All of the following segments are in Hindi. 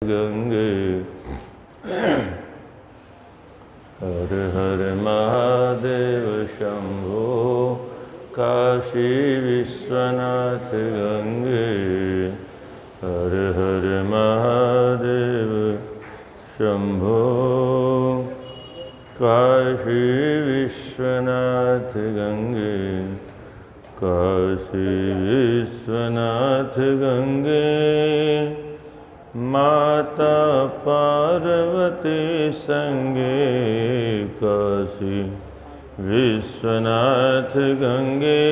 गंगे हर हर महादेव शंभो काशी विश्वनाथ गंगे हर हर महादेव शंभो काशी विश्वनाथ गंगे काशी विश्वनाथ गंगे माता पार्वती संगे काशी विश्वनाथ गंगे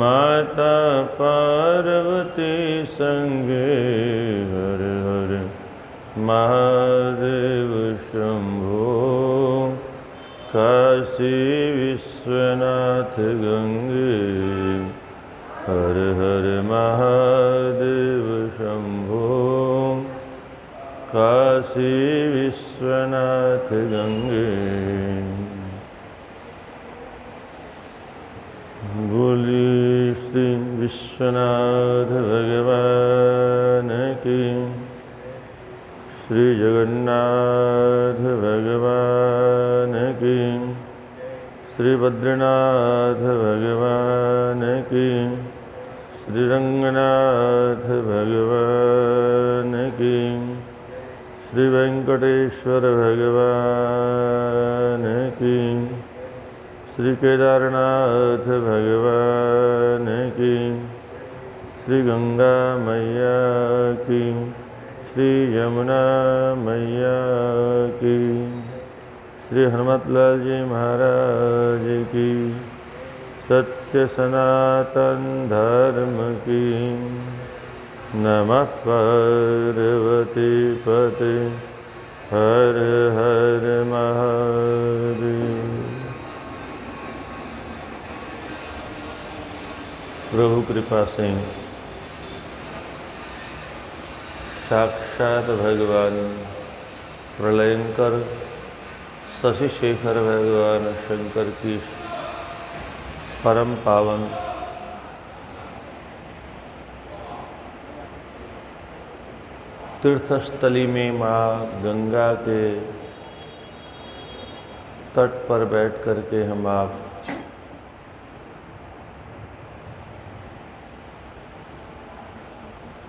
माता पार्वती संगे हर हर महादेव शंभो काशी विश्वनाथ गंगे हर हर महादेव शंभो काशी विश्वनाथ गंगे। बोली श्री विश्वनाथ भगवान की, श्री जगन्नाथ भगवान की, श्री बद्रीनाथ भगवान की, श्री रंगनाथ भगवान की, श्री वेंकटेश्वर भगवान की, श्री केदारनाथ भगवान की, श्री गंगा मैया की, श्री यमुना मैया की, श्री हनुमतलाल जी महाराज की, सत्य सनातन धर्म की। नमः पार्वती पते हर हर महादेव। प्रभु कृपा से साक्षात भगवान प्रलयंकर शशि शेखर भगवान शंकर की परम पावन तीर्थस्थली में माँ गंगा के तट पर बैठ कर के हम आप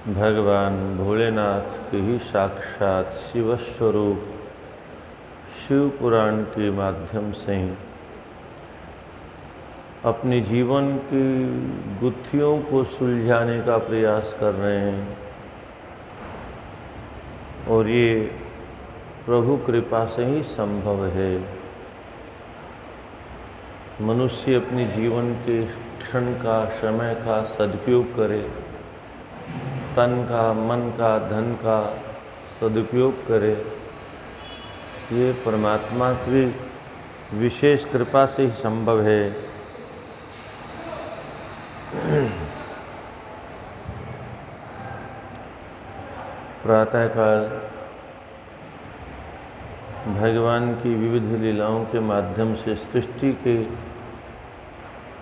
भगवान भोलेनाथ के ही साक्षात शिव स्वरूप शिव पुराण के माध्यम से अपने जीवन की गुत्थियों को सुलझाने का प्रयास कर रहे हैं और ये प्रभु कृपा से ही संभव है। मनुष्य अपने जीवन के क्षण का समय का सदुपयोग करे, तन का मन का धन का सदुपयोग करे, ये परमात्मा की विशेष कृपा से ही संभव है। प्रातःकाल भगवान की विविध लीलाओं के माध्यम से सृष्टि के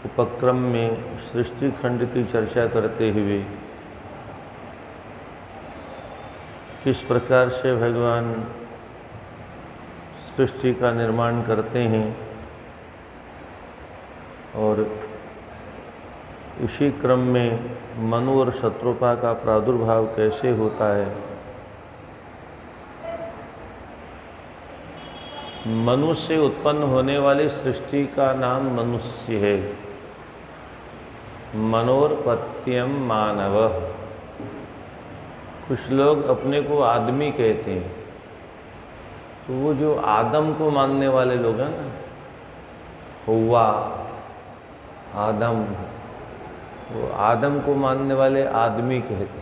उपक्रम में सृष्टि खंड की चर्चा करते हुए किस प्रकार से भगवान सृष्टि का निर्माण करते हैं और इसी क्रम में मनु और शत्रुपा का प्रादुर्भाव कैसे होता है। मनु से उत्पन्न होने वाली सृष्टि का नाम मनुष्य है। मनोरपत्यम मानव। कुछ लोग अपने को आदमी कहते हैं, तो वो जो आदम को मानने वाले लोग हैं ना, हव्वा आदम, वो आदम को मानने वाले आदमी कहते हैं।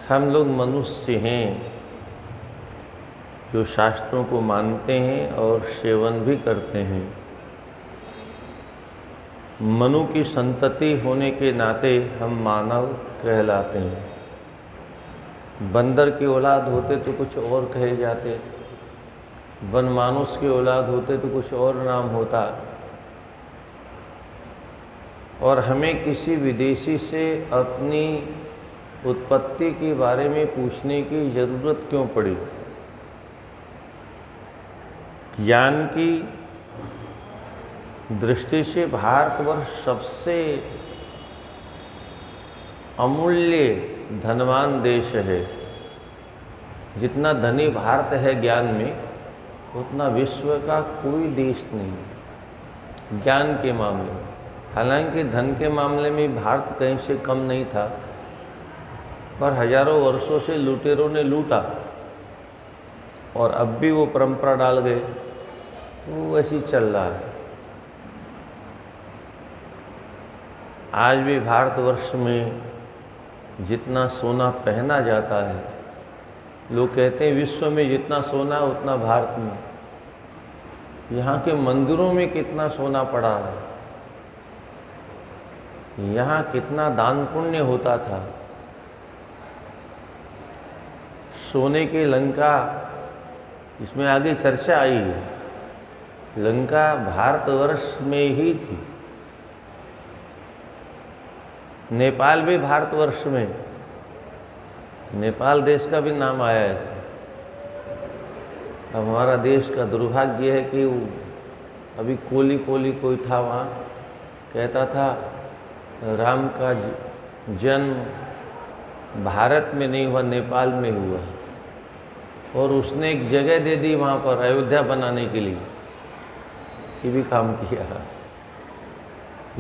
हम लोग मनुष्य हैं जो शास्त्रों को मानते हैं और सेवन भी करते हैं। मनु की संतति होने के नाते हम मानव कहलाते हैं। बंदर की औलाद होते तो कुछ और कहे जाते, वनमानुष की औलाद होते तो कुछ और नाम होता। और हमें किसी विदेशी से अपनी उत्पत्ति के बारे में पूछने की ज़रूरत क्यों पड़ी? ज्ञान की दृष्टि से भारतवर्ष सबसे अमूल्य धनवान देश है। जितना धनी भारत है ज्ञान में, उतना विश्व का कोई देश नहीं ज्ञान के मामले में। हालांकि धन के मामले में भारत कहीं से कम नहीं था, पर हजारों वर्षों से लुटेरों ने लूटा और अब भी वो परंपरा डाल गए, तो वो ऐसी चल रहा है। आज भी भारतवर्ष में जितना सोना पहना जाता है, लोग कहते हैं विश्व में जितना सोना है उतना भारत में। यहाँ के मंदिरों में कितना सोना पड़ा है, यहाँ कितना दान पुण्य होता था। सोने की लंका, इसमें आगे चर्चा आई है, लंका भारतवर्ष में ही थी। नेपाल भी भारतवर्ष में, नेपाल देश का भी नाम आया है। अब हमारा देश का दुर्भाग्य है कि अभी कोली कोई था वहाँ, कहता था राम का जन्म भारत में नहीं हुआ, नेपाल में हुआ, और उसने एक जगह दे दी वहाँ पर अयोध्या बनाने के लिए। ये भी काम किया,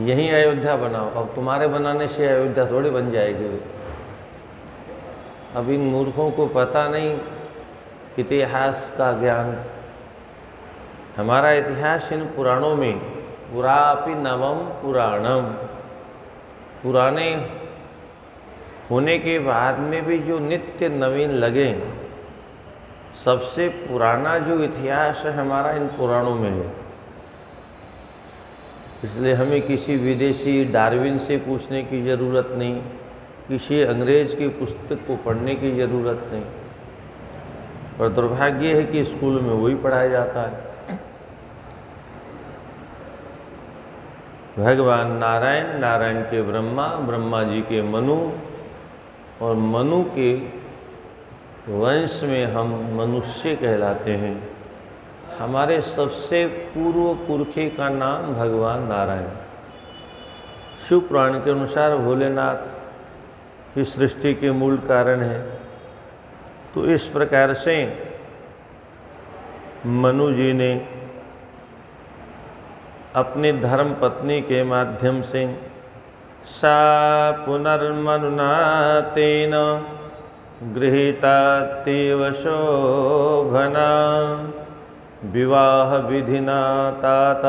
यहीं अयोध्या बनाओ। अब तुम्हारे बनाने से अयोध्या थोड़ी बन जाएगी। अब इन मूर्खों को पता नहीं इतिहास का ज्ञान। हमारा इतिहास इन पुराणों में, पुरापि नवम पुराणम, पुराने होने के बाद में भी जो नित्य नवीन लगे। सबसे पुराना जो इतिहास है हमारा इन पुराणों में है। इसलिए हमें किसी विदेशी डार्विन से पूछने की ज़रूरत नहीं, किसी अंग्रेज की पुस्तक को पढ़ने की ज़रूरत नहीं। पर दुर्भाग्य है कि स्कूल में वही पढ़ाया जाता है। भगवान नारायण, नारायण के ब्रह्मा, ब्रह्मा जी के मनु, और मनु के वंश में हम मनुष्य कहलाते हैं। हमारे सबसे पूर्व पुरखे का नाम भगवान नारायण। शिव पुराण के अनुसार भोलेनाथ इस सृष्टि के मूल कारण है। तो इस प्रकार से मनु जी ने अपनी धर्म पत्नी के माध्यम से सा पुनर्मनुना तेन गृहीता तेव शोभना विवाह विधिना तात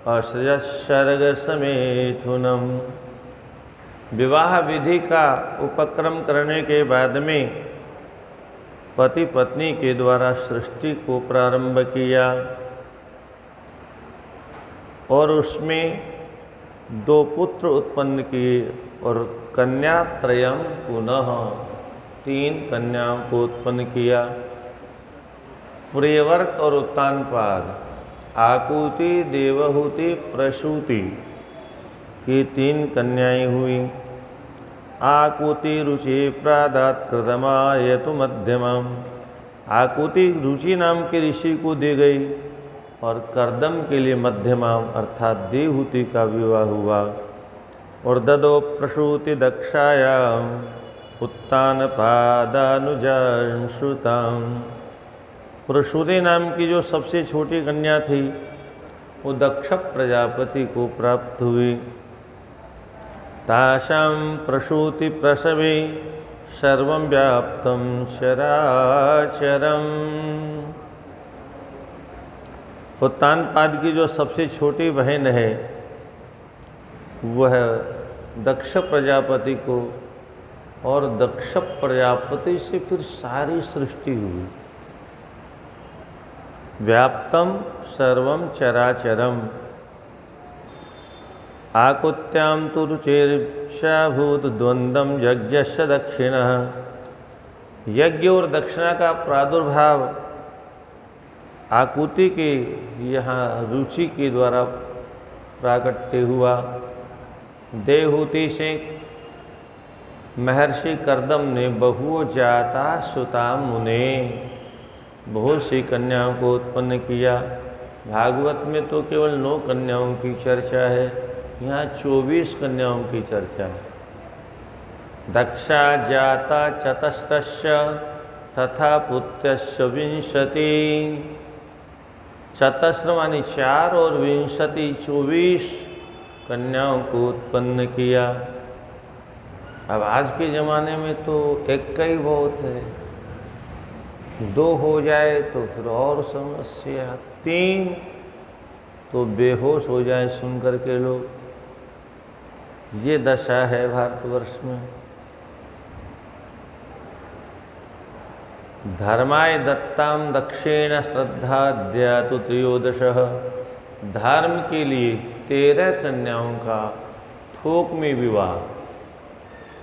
असृजत सर्ग समेथुनम। विवाह विधि का उपक्रम करने के बाद में पति पत्नी के द्वारा सृष्टि को प्रारंभ किया, और उसमें 2 पुत्र उत्पन्न किए, और कन्या त्रयम पुनः 3 कन्याओं को उत्पन्न किया। प्रियव्रत और उत्तानपाद, आकुति, देवहूति, प्रसूति, ये 3 कन्याएं हुई। आकुति रुचि प्रादात कृतमायतु मध्यमम। आकुति रुचि नाम के ऋषि को दी गई, और कर्दम के लिए मध्यमाम अर्थात देवहूति का विवाह हुआ। और ददो प्रसूति दक्षायाम उत्तानपादानुजां श्रुतां। प्रसूति नाम की जो सबसे छोटी कन्या थी, वो दक्ष प्रजापति को प्राप्त हुई। तासां प्रसूति प्रसवे सर्वं व्याप्तं चराचरम्। उत्तानपाद की जो सबसे छोटी बहन है, वह दक्ष प्रजापति को, और दक्ष प्रजापति से फिर सारी सृष्टि हुई। व्याप्तम सर्वम चराचरम। आकुत्याम तु रुचिर्भूत द्वंद्वम यज्ञस्य दक्षिणः। यज्ञ और दक्षिणा का प्रादुर्भाव आकुति के यहाँ रुचि के द्वारा प्राकट्य हुआ। देवहूति से महर्षि कर्दम ने बहुओं जाता सुता मुने, बहुत सी कन्याओं को उत्पन्न किया। भागवत में तो केवल 9 कन्याओं की चर्चा है, यहाँ 24 कन्याओं की चर्चा है। दक्षा जाता चतस्रस्य तथा पुत्रस्य 20। चतस्र मानी 4 और 20 24 कन्याओं को उत्पन्न किया। अब आज के ज़माने में तो एक का ही बहुत है, 2 हो जाए तो फिर और समस्या, 3 तो बेहोश हो जाए सुन करके लोग। ये दशा है भारतवर्ष में। धर्माय दत्ताम दक्षिण श्रद्धा तो 13। धर्म के लिए 13 कन्याओं का थोक में विवाह।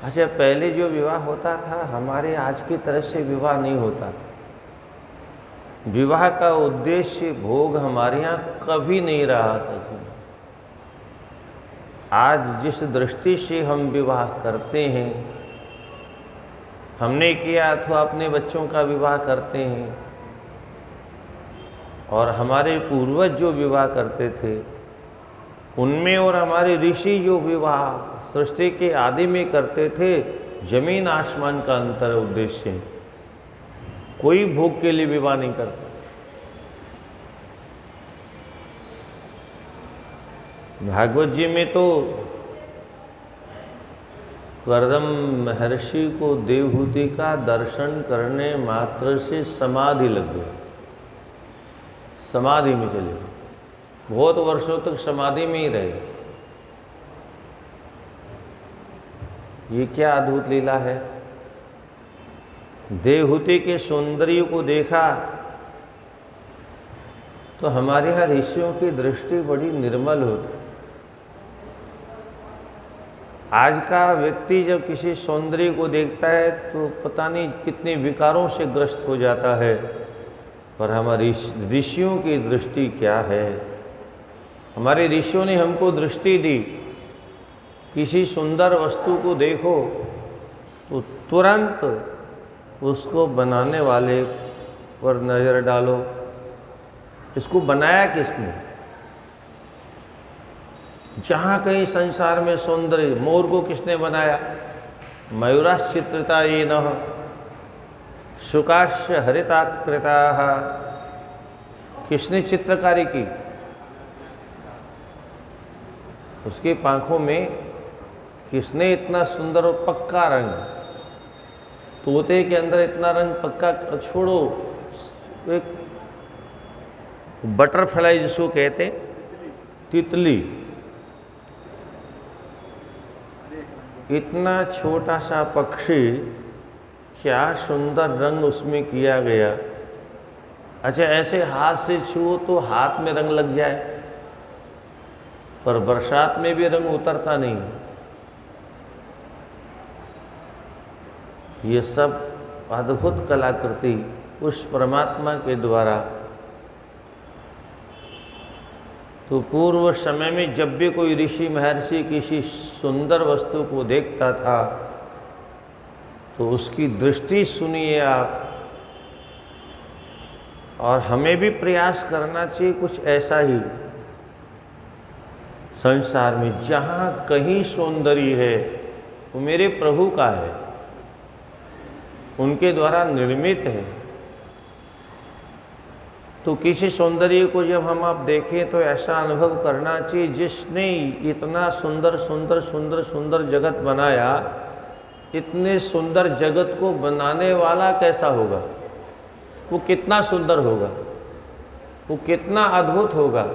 अच्छा, पहले जो विवाह होता था हमारे आज की तरह से विवाह नहीं होता था। विवाह का उद्देश्य भोग हमारे यहाँ कभी नहीं रहा था। आज जिस दृष्टि से हम विवाह करते हैं, हमने किया अथवा अपने बच्चों का विवाह करते हैं, और हमारे पूर्वज जो विवाह करते थे उनमें और हमारे ऋषि जो विवाह सृष्टि के आदि में करते थे, जमीन आसमान का अंतर उद्देश्य है। कोई भोग के लिए विवाह नहीं करता। भागवत जी में तो कर्दम महर्षि को देवहूति का दर्शन करने मात्र से समाधि लग गई, समाधि में चले गए, बहुत वर्षों तक समाधि में ही रहे। ये क्या अद्भुत लीला है। देवहूति के सौंदर्य को देखा तो हमारे यहाँ ऋषियों की दृष्टि बड़ी निर्मल होती। आज का व्यक्ति जब किसी सौंदर्य को देखता है तो पता नहीं कितने विकारों से ग्रस्त हो जाता है, पर हमारी ऋषियों की दृष्टि क्या है। हमारे ऋषियों ने हमको दृष्टि दी, किसी सुंदर वस्तु को देखो तो तुरंत उसको बनाने वाले पर नज़र डालो। इसको बनाया किसने? जहाँ कहीं संसार में सौंदर्य, मोर को किसने बनाया? मयूराश्चित्रिता ये न शुकाश्य हरिताकृता, किसने चित्रकारी की? उसके पाँखों में किसने इतना सुंदर और पक्का रंग, तोते के अंदर इतना रंग पक्का छोड़ो, एक बटरफ्लाई जिसको कहते, तितली, इतना छोटा सा पक्षी, क्या सुंदर रंग उसमें किया गया। अच्छा, ऐसे हाथ से छुओ तो हाथ में रंग लग जाए, पर बरसात में भी रंग उतरता नहीं। ये सब अद्भुत कलाकृति उस परमात्मा के द्वारा। तो पूर्व समय में जब भी कोई ऋषि महर्षि किसी सुंदर वस्तु को देखता था तो उसकी दृष्टि सुनिए आप। और हमें भी प्रयास करना चाहिए कुछ ऐसा ही। संसार में जहाँ कहीं सौंदर्य है वो मेरे प्रभु का है, उनके द्वारा निर्मित है। तो किसी सौंदर्य को जब हम आप देखें तो ऐसा अनुभव करना चाहिए, जिसने इतना सुंदर सुंदर सुंदर सुंदर जगत बनाया, इतने सुंदर जगत को बनाने वाला कैसा होगा, वो कितना सुंदर होगा, वो कितना अद्भुत होगा।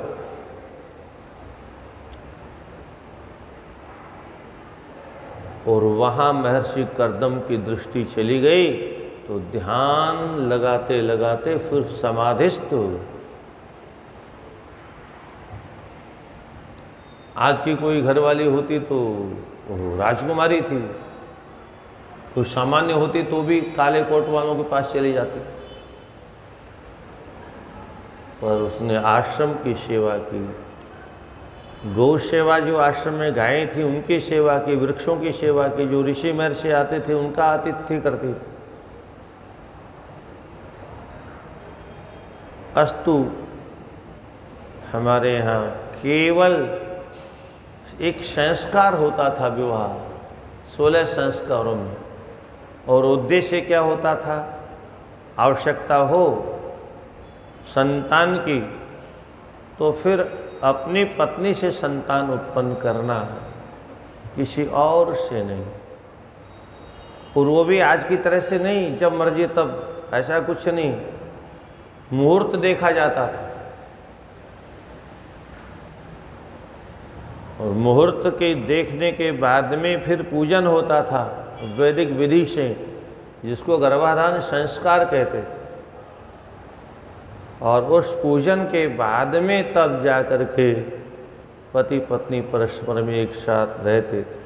और वहाँ महर्षि कर्दम की दृष्टि चली गई तो ध्यान लगाते लगाते फिर समाधिस्थ हो गए। आज की कोई घरवाली होती तो राजकुमारी थी, कोई सामान्य होती तो भी काले कोट वालों के पास चली जाती, पर उसने आश्रम की सेवा की, गौ सेवा जो आश्रम में गायें थी उनकी सेवा की, वृक्षों की सेवा की, जो ऋषि महर्षि आते थे उनका आतिथ्य करती थी। अस्तु हमारे यहाँ केवल एक संस्कार होता था विवाह, 16 संस्कारों में, और उद्देश्य क्या होता था? आवश्यकता हो संतान की तो फिर अपनी पत्नी से संतान उत्पन्न करना, किसी और से नहीं। और वो भी आज की तरह से नहीं, जब मर्जी तब, ऐसा कुछ नहीं। मुहूर्त देखा जाता था, और मुहूर्त के देखने के बाद में फिर पूजन होता था वैदिक विधि से, जिसको गर्भाधान संस्कार कहते थे। और उस पूजन के बाद में तब जा कर के पति पत्नी परस्पर में एक साथ रहते थे,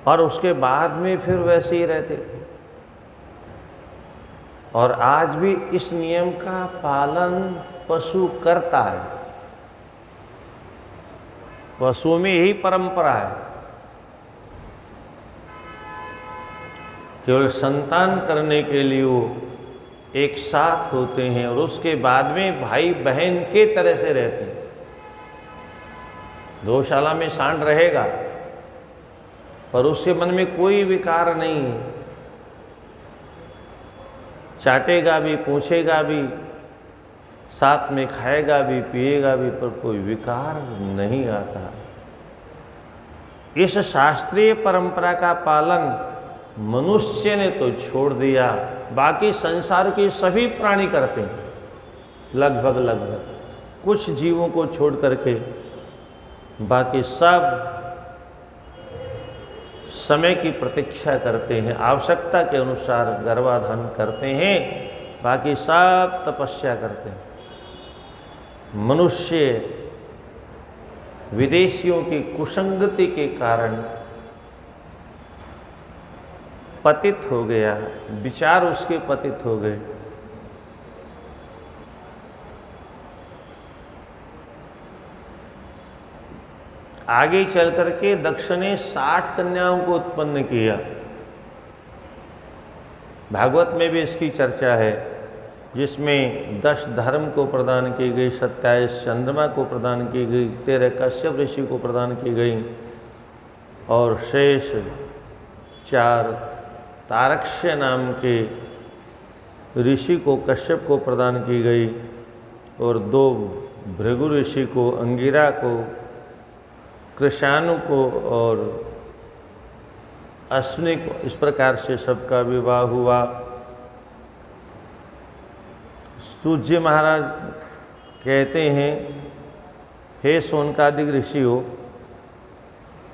और उसके बाद में फिर वैसे ही रहते थे। और आज भी इस नियम का पालन पशु करता है। पशुओं में यही परंपरा है, केवल संतान करने के लिए वो एक साथ होते हैं, और उसके बाद में भाई बहन के तरह से रहते हैं। गौशाला में सांड रहेगा पर उसके मन में कोई विकार नहीं है, चाटेगा भी, पूछेगा भी, साथ में खाएगा भी, पिएगा भी, पर कोई विकार नहीं आता। इस शास्त्रीय परंपरा का पालन मनुष्य ने तो छोड़ दिया, बाकी संसार के सभी प्राणी करते हैं, लगभग कुछ जीवों को छोड़ करके बाकी सब समय की प्रतीक्षा करते हैं, आवश्यकता के अनुसार गर्भाधान करते हैं, बाकी सब तपस्या करते हैं। मनुष्य विदेशियों की कुसंगति के कारण पतित हो गया, विचार उसके पतित हो गए। आगे चल करके दक्ष ने 60 कन्याओं को उत्पन्न किया। भागवत में भी इसकी चर्चा है, जिसमें 10 धर्म को प्रदान की गई, 27 चंद्रमा को प्रदान की गई, 13 कश्यप ऋषि को प्रदान की गई, और शेष 4 तारक्ष्य नाम के ऋषि को, कश्यप को प्रदान की गई, और 2 भृगु ऋषि को, अंगिरा को, कृशानु को और अश्विनी को। इस प्रकार से सबका विवाह हुआ। सूर्य महाराज कहते हैं, हे सोनकादिक ऋषि हो,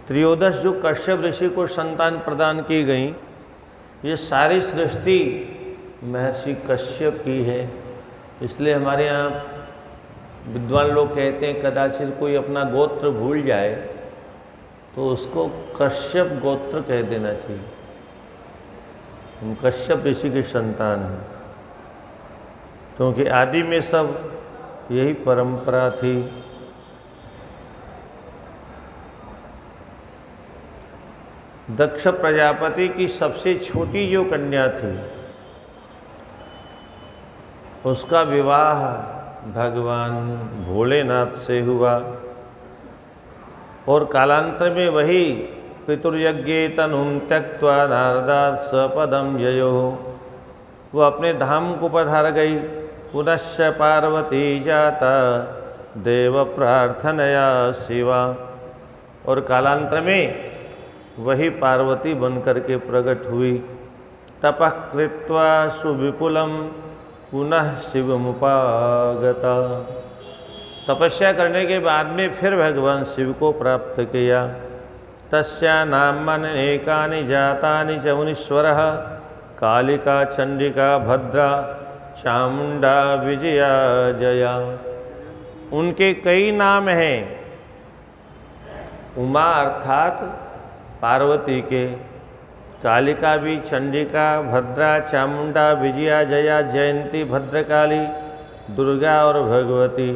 त्रयोदश जो कश्यप ऋषि को संतान प्रदान की गई, ये सारी सृष्टि महर्षि कश्यप की है। इसलिए हमारे यहाँ विद्वान लोग कहते हैं, कदाचित कोई अपना गोत्र भूल जाए तो उसको कश्यप गोत्र कह देना चाहिए। हम कश्यप ऋषि के संतान हैं, क्योंकि आदि में सब यही परंपरा थी। दक्ष प्रजापति की सबसे छोटी जो कन्या थी, उसका विवाह भगवान भोलेनाथ से हुआ, और कालांतर में वही पितुर्यज्ञे तनुम त्यक्त्वा नारदात् स्वपदम ययो, वो अपने धाम को पधार गई। पुनश्च पार्वती जाता देव प्रार्थनया शिवा, और कालांतर में वही पार्वती बनकर के प्रकट हुई। तपः कृत्वा सुविपुलम पुनः शिवमुपागता, तपस्या करने के बाद में फिर भगवान शिव को प्राप्त किया। तस्या नामानि एकानि जातानि च मुनीश्वरः, कालिका चंडिका भद्रा चामुंडा विजया जया। उनके कई नाम हैं, उमा अर्थात पार्वती के, कालिका भी, चंडिका, भद्रा, चामुंडा, विजया, जया, जयंती, भद्रकाली, दुर्गा और भगवती।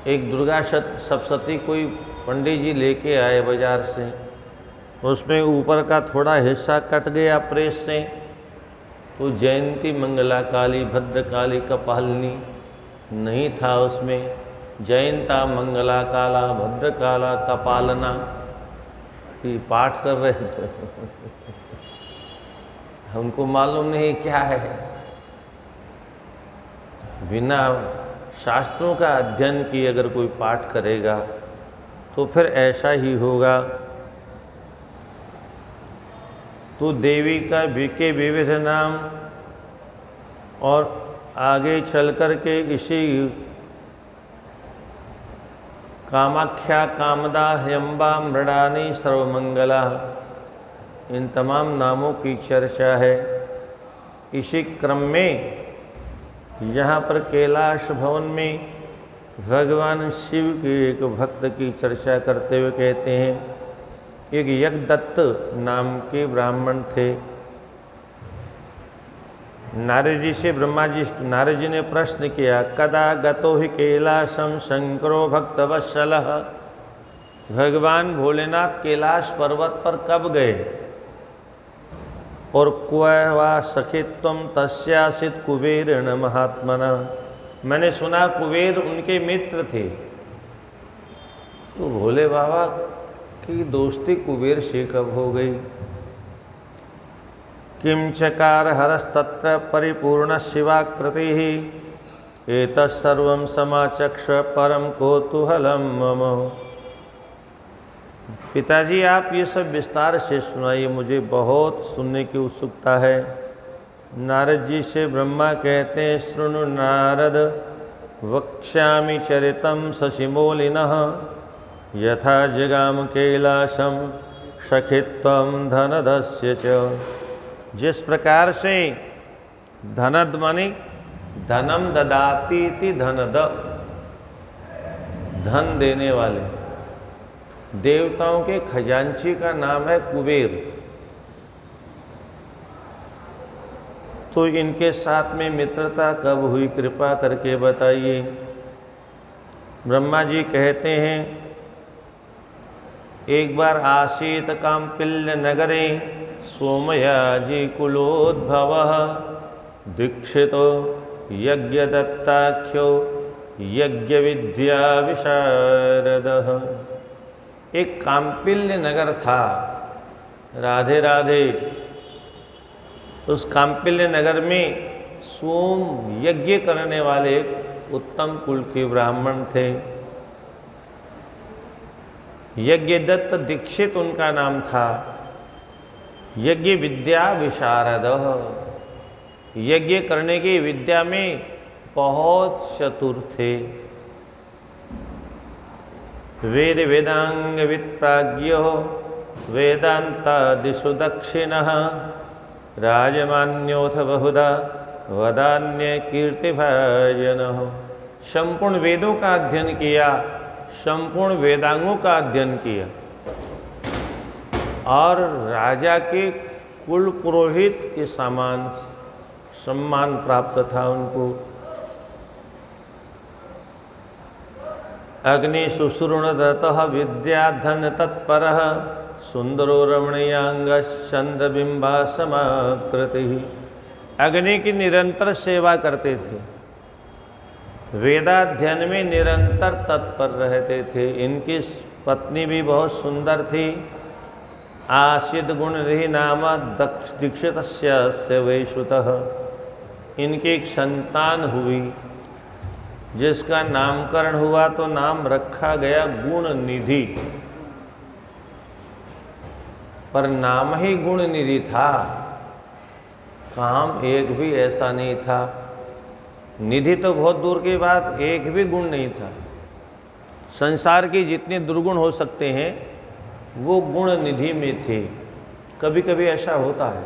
एक दुर्गा सप्तशती कोई पंडित जी लेके आए बाजार से, उसमें ऊपर का थोड़ा हिस्सा कट गया प्रेस से, तो जयंती मंगला काली भद्रकाली कपालिनी नहीं था उसमें। जयंता मंगला काला भद्रकाला कपालना ये पाठ कर रहे थे। हमको मालूम नहीं क्या है। बिना शास्त्रों का अध्ययन किए अगर कोई पाठ करेगा तो फिर ऐसा ही होगा। तो देवी का के विविध नाम, और आगे चल कर के इसी कामाख्या, कामदा, ह्यंबा, मृडानी, सर्वमंगला, इन तमाम नामों की चर्चा है। इसी क्रम में यहाँ पर कैलाश भवन में भगवान शिव के एक भक्त की चर्चा करते हुए कहते हैं, एक यज्ञदत्त नाम के ब्राह्मण थे। नारद जी से नारद जी ने प्रश्न किया, कदा गतो हि कैलासम शंकरो भक्तवत्सलः। भगवान भोलेनाथ कैलाश पर्वत पर कब गए, और क्व वा सखित्वम तस्यासित कुबेरेण महात्मना। मैंने सुना कुबेर उनके मित्र थे। तो भोले बाबा की दोस्ती कुबेर से कब हो गई। किम चकार हरस्तत्र परिपूर्ण शिवाकृति एतत्सर्वं समाचक्ष परम कौतूहलम मम। पिताजी आप ये सब विस्तार से सुनाइए, मुझे बहुत सुनने की उत्सुकता है। नारद जी से ब्रह्मा कहते हैं, शृणु नारद वक्ष्यामि चरितं शशिमौलिनः यथा जगाम कैलासम सखित्वं धनदस्य च। जिस प्रकार से धनद माने धनम ददाती इति धनद, धन देने वाले देवताओं के खजांची का नाम है कुबेर। तो इनके साथ में मित्रता कब हुई, कृपा करके बताइए। ब्रह्मा जी कहते हैं, एक बार आसीत काम्पिल्य नगरे सोमयाजी कुलोद्भवः दीक्षितो यज्ञदत्ताख्यो यज्ञ विद्या विशारदः। एक काम्पिल्य नगर था, राधे राधे। उस काम्पिल्य नगर में सोम यज्ञ करने वाले एक उत्तम कुल के ब्राह्मण थे। यज्ञदत्त दीक्षित उनका नाम था। यज्ञ विद्या विशारद, यज्ञ करने की विद्या में बहुत चतुर थे। वेद वेदांग विप्राज्ञो वेदांतादिषु दक्षिणः राजमान्योऽथ बहुधा वदान्य कीर्तिभाजनः। संपूर्ण वेदों का अध्ययन किया, संपूर्ण वेदांगों का अध्ययन किया, और राजा के कुल पुरोहित के समान सम्मान प्राप्त था उनको। अग्नि शुश्रुणदतः विद्याधन तत्परः सुंदरो रमणीयांग चंद्रबिंबा समाकृति। अग्नि की निरंतर सेवा करते थे, वेदाध्ययन में निरंतर तत्पर रहते थे। इनकी पत्नी भी बहुत सुंदर थी। आसिद गुण रही नाम दीक्षितस्य वैश्रुतः। इनकी एक संतान हुई जिसका नामकरण हुआ, तो नाम रखा गया गुण निधि। पर नाम ही गुण निधि था, काम एक भी ऐसा नहीं था। निधि तो बहुत दूर की बात, एक भी गुण नहीं था। संसार के जितने दुर्गुण हो सकते हैं वो गुण निधि में थे। कभी कभी ऐसा होता है,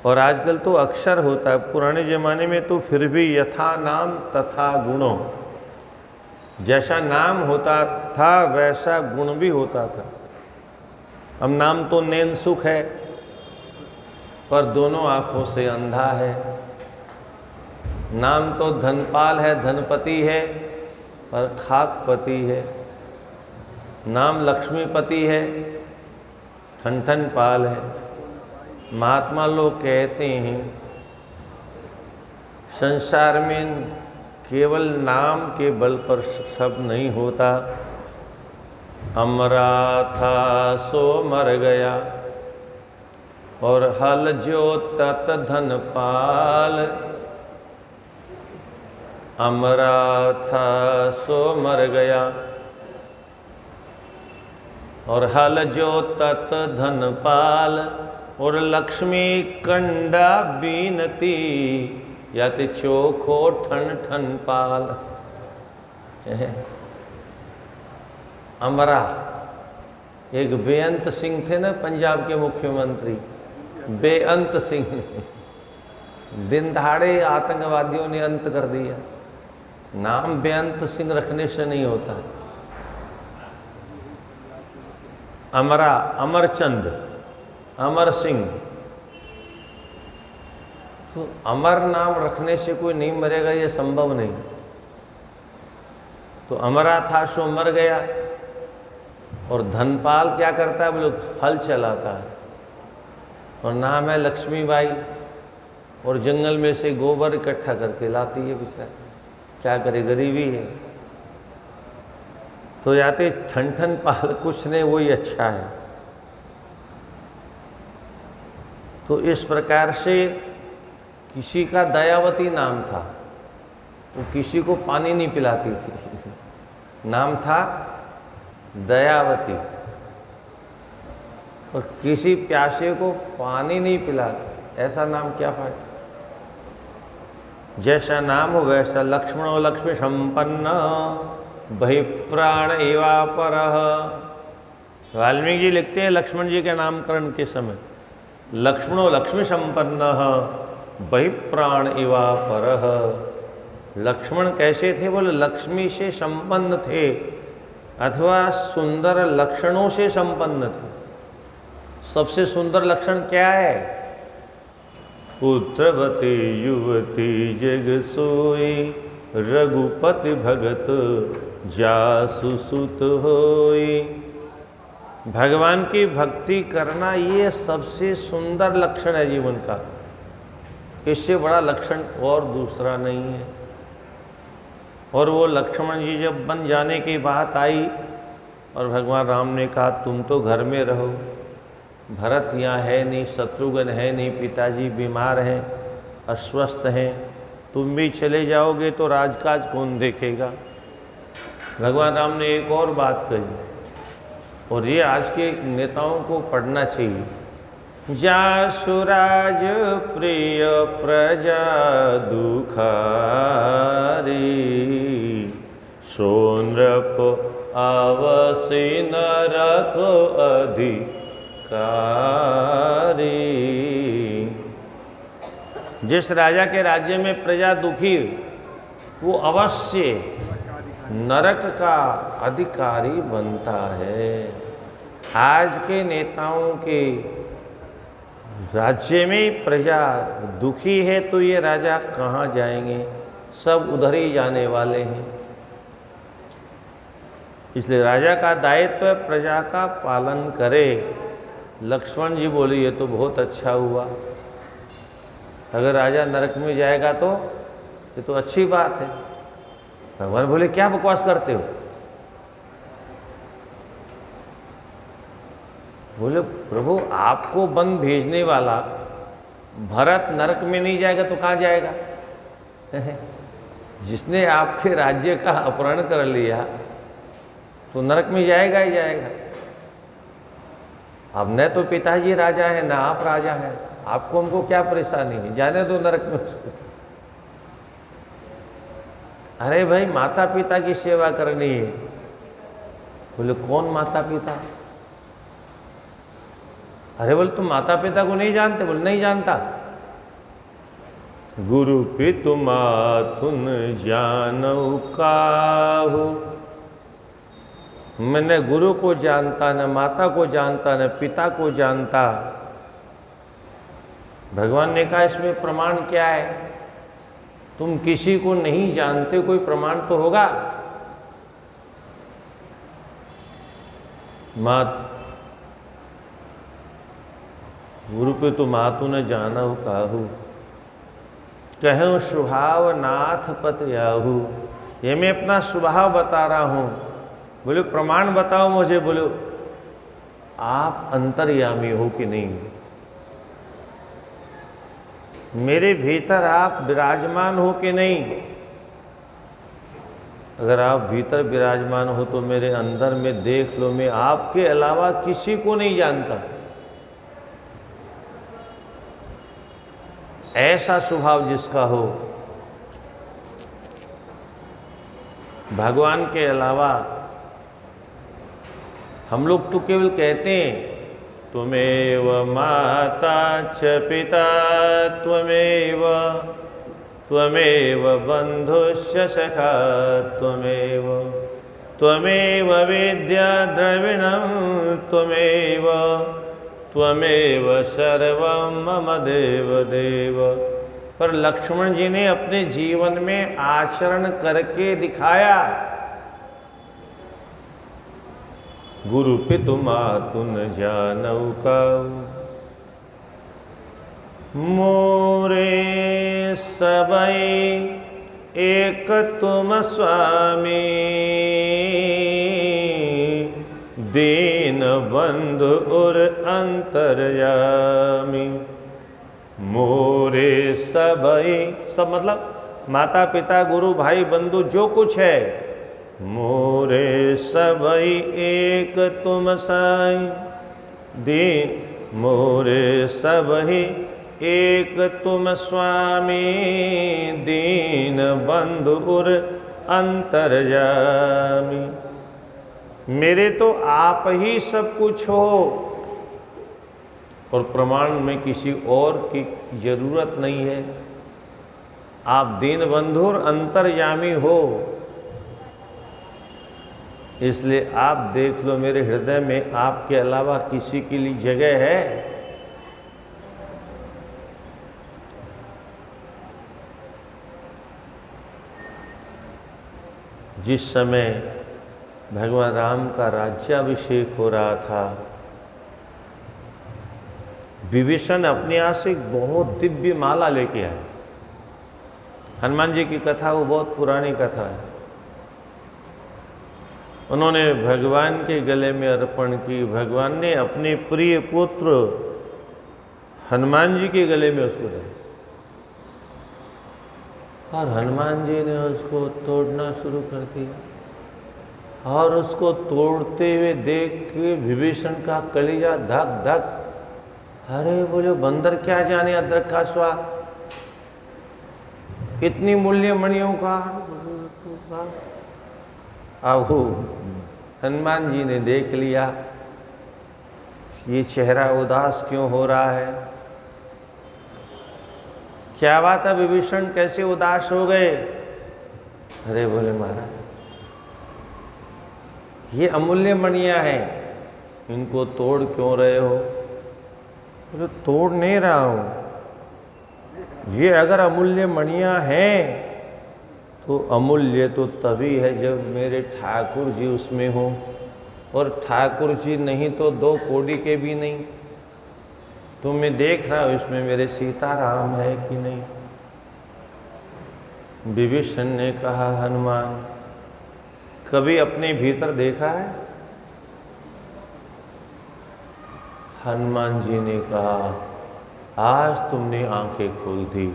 और आजकल तो अक्सर होता है। पुराने ज़माने में तो फिर भी यथा नाम तथा गुणों, जैसा नाम होता था वैसा गुण भी होता था। अब नाम तो नैन सुख है, पर दोनों आँखों से अंधा है। नाम तो धनपाल है, धनपति है, पर खाकपति है। नाम लक्ष्मीपति है, ठन पाल है। महात्मा लोग कहते हैं संसार में केवल नाम के बल पर सब नहीं होता। अमरा था सो मर गया और हल जो तत धन पाल। अमरा था सो मर गया और हल जो तत धन पाल। और लक्ष्मी कंडा बीनती याते चोखो ठन पाल। अमरा एक बेअंत सिंह थे ना, पंजाब के मुख्यमंत्री बेअंत सिंह। दिन दहाड़े आतंकवादियों ने अंत कर दिया। नाम बेअंत सिंह रखने से नहीं होता। अमरा, अमरचंद, अमर सिंह। तो अमर नाम रखने से कोई नहीं मरेगा, ये संभव नहीं। तो अमरा था सो मर गया। और धनपाल क्या करता है, वो लोग हल चलाता है। और नाम है लक्ष्मीबाई। और जंगल में से गोबर इकट्ठा करके लाती है बेचारा, क्या करे, गरीबी है। तो जाते ठन पाल कुछ नहीं, वही अच्छा है। तो इस प्रकार से किसी का दयावती नाम था, तो किसी को पानी नहीं पिलाती थी। नाम था दयावती। और किसी प्यासे को पानी नहीं पिलाती, ऐसा नाम क्या फायदा। जैसा नाम हो वैसा। लक्ष्मणो लक्ष्मी संपन्न बहिप्राण एवापरः। वाल्मीकि जी लिखते हैं लक्ष्मण जी के नामकरण के समय, लक्ष्मणो लक्ष्मी संपन्न बहिप्राण एवापरः। लक्ष्मण कैसे थे, बोले लक्ष्मी से संपन्न थे अथवा सुंदर लक्षणों से संपन्न थे। सबसे सुंदर लक्षण क्या है, पुत्रवती युवती जग सोई रघुपति भगत जासु सुत होई। भगवान की भक्ति करना ये सबसे सुंदर लक्षण है जीवन का। इससे बड़ा लक्षण और दूसरा नहीं है। और वो लक्ष्मण जी जब बन जाने की बात आई और भगवान राम ने कहा तुम तो घर में रहो, भरत यहाँ है नहीं, शत्रुघ्न है नहीं, पिताजी बीमार हैं, अस्वस्थ हैं, तुम भी चले जाओगे तो राजकाज कौन देखेगा। भगवान राम ने एक और बात कही, और ये आज के नेताओं को पढ़ना चाहिए। जासुराज प्रिय प्रजा दुखारी सोनृप आवसी नरक अधिकारी। जिस राजा के राज्य में प्रजा दुखी, वो अवश्य नरक का अधिकारी बनता है। आज के नेताओं के राज्य में प्रजा दुखी है तो ये राजा कहाँ जाएंगे, सब उधर ही जाने वाले हैं। इसलिए राजा का दायित्व है प्रजा का पालन करे। लक्ष्मण जी बोले ये तो बहुत अच्छा हुआ, अगर राजा नरक में जाएगा तो ये तो अच्छी बात है। भगवान बोले क्या बकवास करते हो। बोले प्रभु आपको वन भेजने वाला भरत नरक में नहीं जाएगा तो कहाँ जाएगा। जिसने आपके राज्य का अपहरण कर लिया तो नरक में जाएगा ही जाएगा। अब न तो पिताजी राजा है ना आप राजा हैं, आपको हमको क्या परेशानी है, जाने दो नरक में। अरे भाई माता पिता की सेवा करनी है। बोले कौन माता पिता। अरे बोले तुम माता पिता को नहीं जानते। बोले नहीं जानता। गुरु पितु मातुन जानऊ काहू। मैंने गुरु को जानता, न माता को जानता, न पिता को जानता। भगवान ने कहा इसमें प्रमाण क्या है। तुम किसी को नहीं जानते, कोई प्रमाण तो होगा। मात गुरु पे तो मातु न जानहु काहू, कहूँ स्वभाव नाथ पत याहू। ये मैं अपना स्वभाव बता रहा हूँ। बोले प्रमाण बताओ मुझे। बोले आप अंतर्यामी हो कि नहीं, मेरे भीतर आप विराजमान हो कि नहीं। अगर आप भीतर विराजमान हो तो मेरे अंदर में देख लो, मैं आपके अलावा किसी को नहीं जानता। ऐसा स्वभाव जिसका हो, भगवान के अलावा हम लोग तो केवल कहते हैं त्वमेव माता च पिता त्वमेव त्वमेव बन्धुश्च सखा त्वमेव त्वमेव विद्या द्रविणं त्वमेव त्वमेव सर्वं मम देव देव। पर लक्ष्मण जी ने अपने जीवन में आचरण करके दिखाया। गुरु पितु मातु न जानऊ काऊ, मोरे सबई एक तुम स्वामी, दीन बंधु और अंतर्यामी। मोरे सबई, सब मतलब माता पिता गुरु भाई बंधु जो कुछ है। मोरे सबई एक तुम साई, दीन मोरे सबई एक तुम स्वामी, दीन बंधु और अंतर्यामी। मेरे तो आप ही सब कुछ हो और प्रमाण में किसी और की जरूरत नहीं है। आप दीन बंधु और अंतर्यामी हो, इसलिए आप देख लो मेरे हृदय में आपके अलावा किसी के लिए जगह है। जिस समय भगवान राम का राज्याभिषेक हो रहा था, विभीषण अपने यहाँ से एक बहुत दिव्य माला लेके आए। हनुमान जी की कथा वो बहुत पुरानी कथा है। उन्होंने भगवान के गले में अर्पण की। भगवान ने अपने प्रिय पुत्र हनुमान जी के गले में उसको दिया और हनुमान जी ने उसको तोड़ना शुरू कर दिया। और उसको तोड़ते हुए देख के विभीषण का कलेजा धक धक। अरे बोले बंदर क्या जाने अदरक का स्वाद, इतनी मूल्य मणियों का। अब हनुमान जी ने देख लिया ये चेहरा उदास क्यों हो रहा है, क्या बात है विभीषण, कैसे उदास हो गए। अरे बोले महाराज ये अमूल्य मणियां हैं, इनको तोड़ क्यों रहे हो। बोले तोड़ नहीं रहा हूं, ये अगर अमूल्य मणियां हैं तो अमूल्य तो तभी है जब मेरे ठाकुर जी उसमें हो, और ठाकुर जी नहीं तो दो कौड़ी के भी नहीं। तो मैं देख रहा हूँ इसमें मेरे सीताराम है कि नहीं। विभीषण ने कहा हनुमान कभी अपने भीतर देखा है। हनुमान जी ने कहा आज तुमने आंखें खोल दी।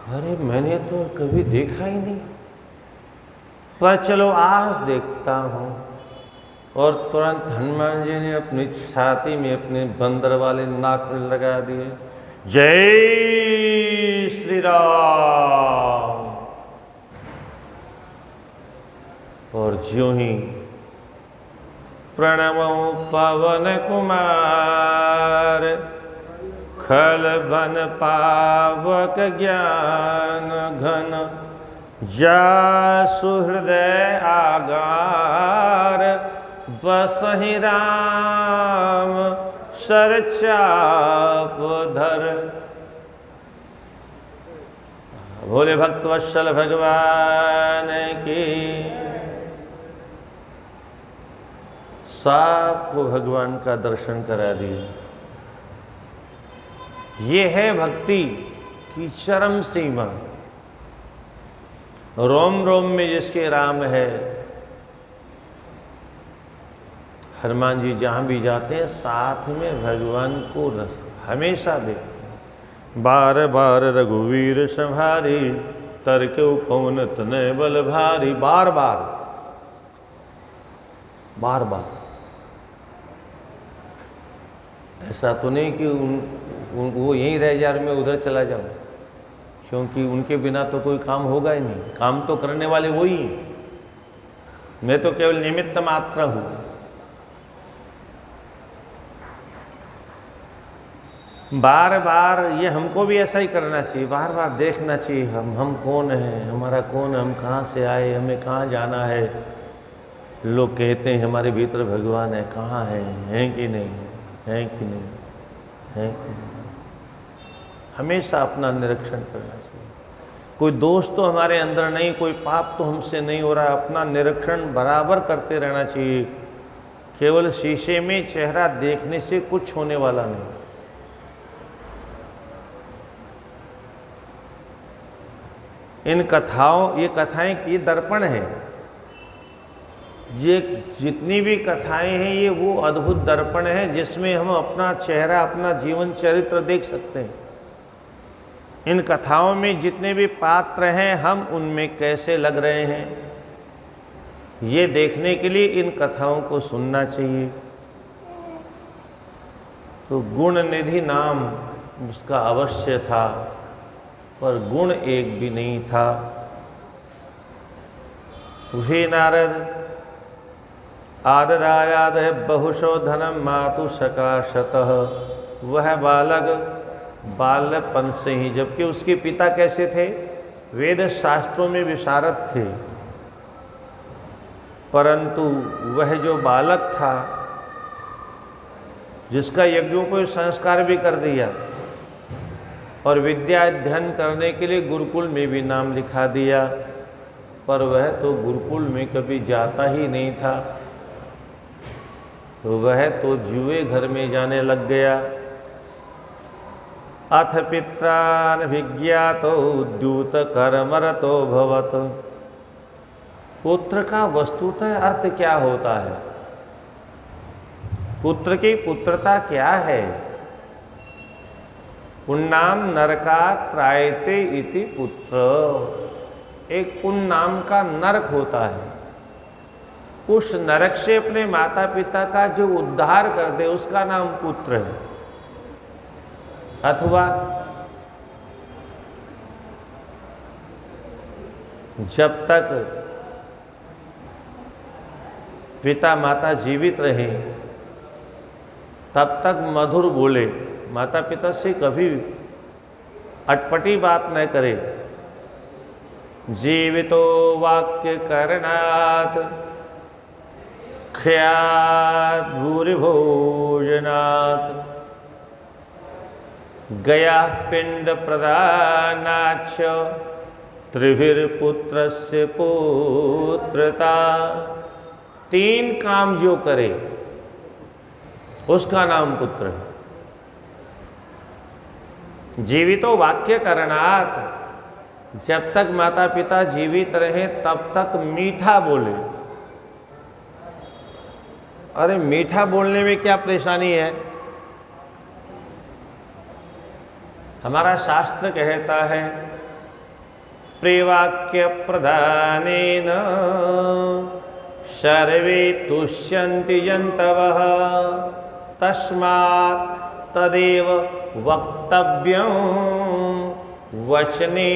अरे मैंने तो कभी देखा ही नहीं, पर चलो आज देखता हूँ। और तुरंत हनुमान जी ने अपनी छाती में अपने बंदर वाले नाखून लगा दिए। जय श्री राम। और ज्यों ही प्रणवो पवन कुमार, खल बन पावक ज्ञान घन, जासु हृदय आगार, बसहि राम सरचाप धर। भोले भक्त वत्सल भगवान की। सबको भगवान का दर्शन करा दिया। ये है भक्ति की चरम सीमा। रोम रोम में जिसके राम है। हनुमान जी जहाँ भी जाते हैं साथ में भगवान को हमेशा देखते। बार बार रघुवीर संहारी, तरक्यो पवन तनय बल भारी। बार बार बार बार। ऐसा तो नहीं कि वो यहीं रह जा और मैं उधर चला जाऊं, क्योंकि उनके बिना तो कोई काम होगा ही नहीं। काम तो करने वाले वही हैं, मैं तो केवल निमित्त मात्र हूं। बार बार ये हमको भी ऐसा ही करना चाहिए, बार बार देखना चाहिए हम कौन हैं, हमारा कौन है, हम कहाँ से आए, हमें कहाँ जाना है। लोग कहते हैं हमारे भीतर भगवान है, कहाँ है कि नहीं, है कि नहीं, है कि नहीं। हमेशा अपना निरीक्षण करना चाहिए। कोई दोष तो हमारे अंदर नहीं, कोई पाप तो हमसे नहीं हो रहा, अपना निरीक्षण बराबर करते रहना चाहिए। केवल शीशे में चेहरा देखने से कुछ होने वाला नहीं। इन कथाओं, ये कथाएं की दर्पण है। ये जितनी भी कथाएं हैं ये वो अद्भुत दर्पण है जिसमें हम अपना चेहरा, अपना जीवन चरित्र देख सकते हैं। इन कथाओं में जितने भी पात्र हैं हम उनमें कैसे लग रहे हैं, ये देखने के लिए इन कथाओं को सुनना चाहिए। तो गुण निधि नाम उसका अवश्य था, पर गुण एक भी नहीं था। तो हे नारद, आददायाद बहुशो धनम मातु सकाशतः। वह बालक बाल्यपन से ही, जबकि उसके पिता कैसे थे, वेद शास्त्रों में विशारद थे, परंतु वह जो बालक था जिसका यज्ञों को संस्कार भी कर दिया और विद्या अध्ययन करने के लिए गुरुकुल में भी नाम लिखा दिया, पर वह तो गुरुकुल में कभी जाता ही नहीं था। तो वह तो जुए घर में जाने लग गया। अथ पित्रानभिज्ञातो द्यूत कर्मरतो भवत। पुत्र का वस्तुतः अर्थ क्या होता है, पुत्र की पुत्रता क्या है। पुण्णाम नरका त्रायते इति पुत्र। एक पुण्य नाम का नरक होता है, उस नरक से अपने माता पिता का जो उद्धार कर दे उसका नाम पुत्र है। अथवा जब तक पिता माता जीवित रहे तब तक मधुर बोले, माता पिता से कभी अटपटी बात न करे। जीवितो वाक्य करणात् ख्यात भूरिभोजनात् गया पिंड प्रदानाच्च त्रिभिर्पुत्रस्य पुत्रता। तीन काम जो करे उसका नाम पुत्र है। जीवितो वाक्य करणात्, जब तक माता पिता जीवित रहे तब तक मीठा बोले। अरे मीठा बोलने में क्या परेशानी है। हमारा शास्त्र कहता है प्रियवाक्य प्रधानेन सर्वे तुष्यन्ति जन्तवः तस्मात् तदेव वक्तव्यं वचने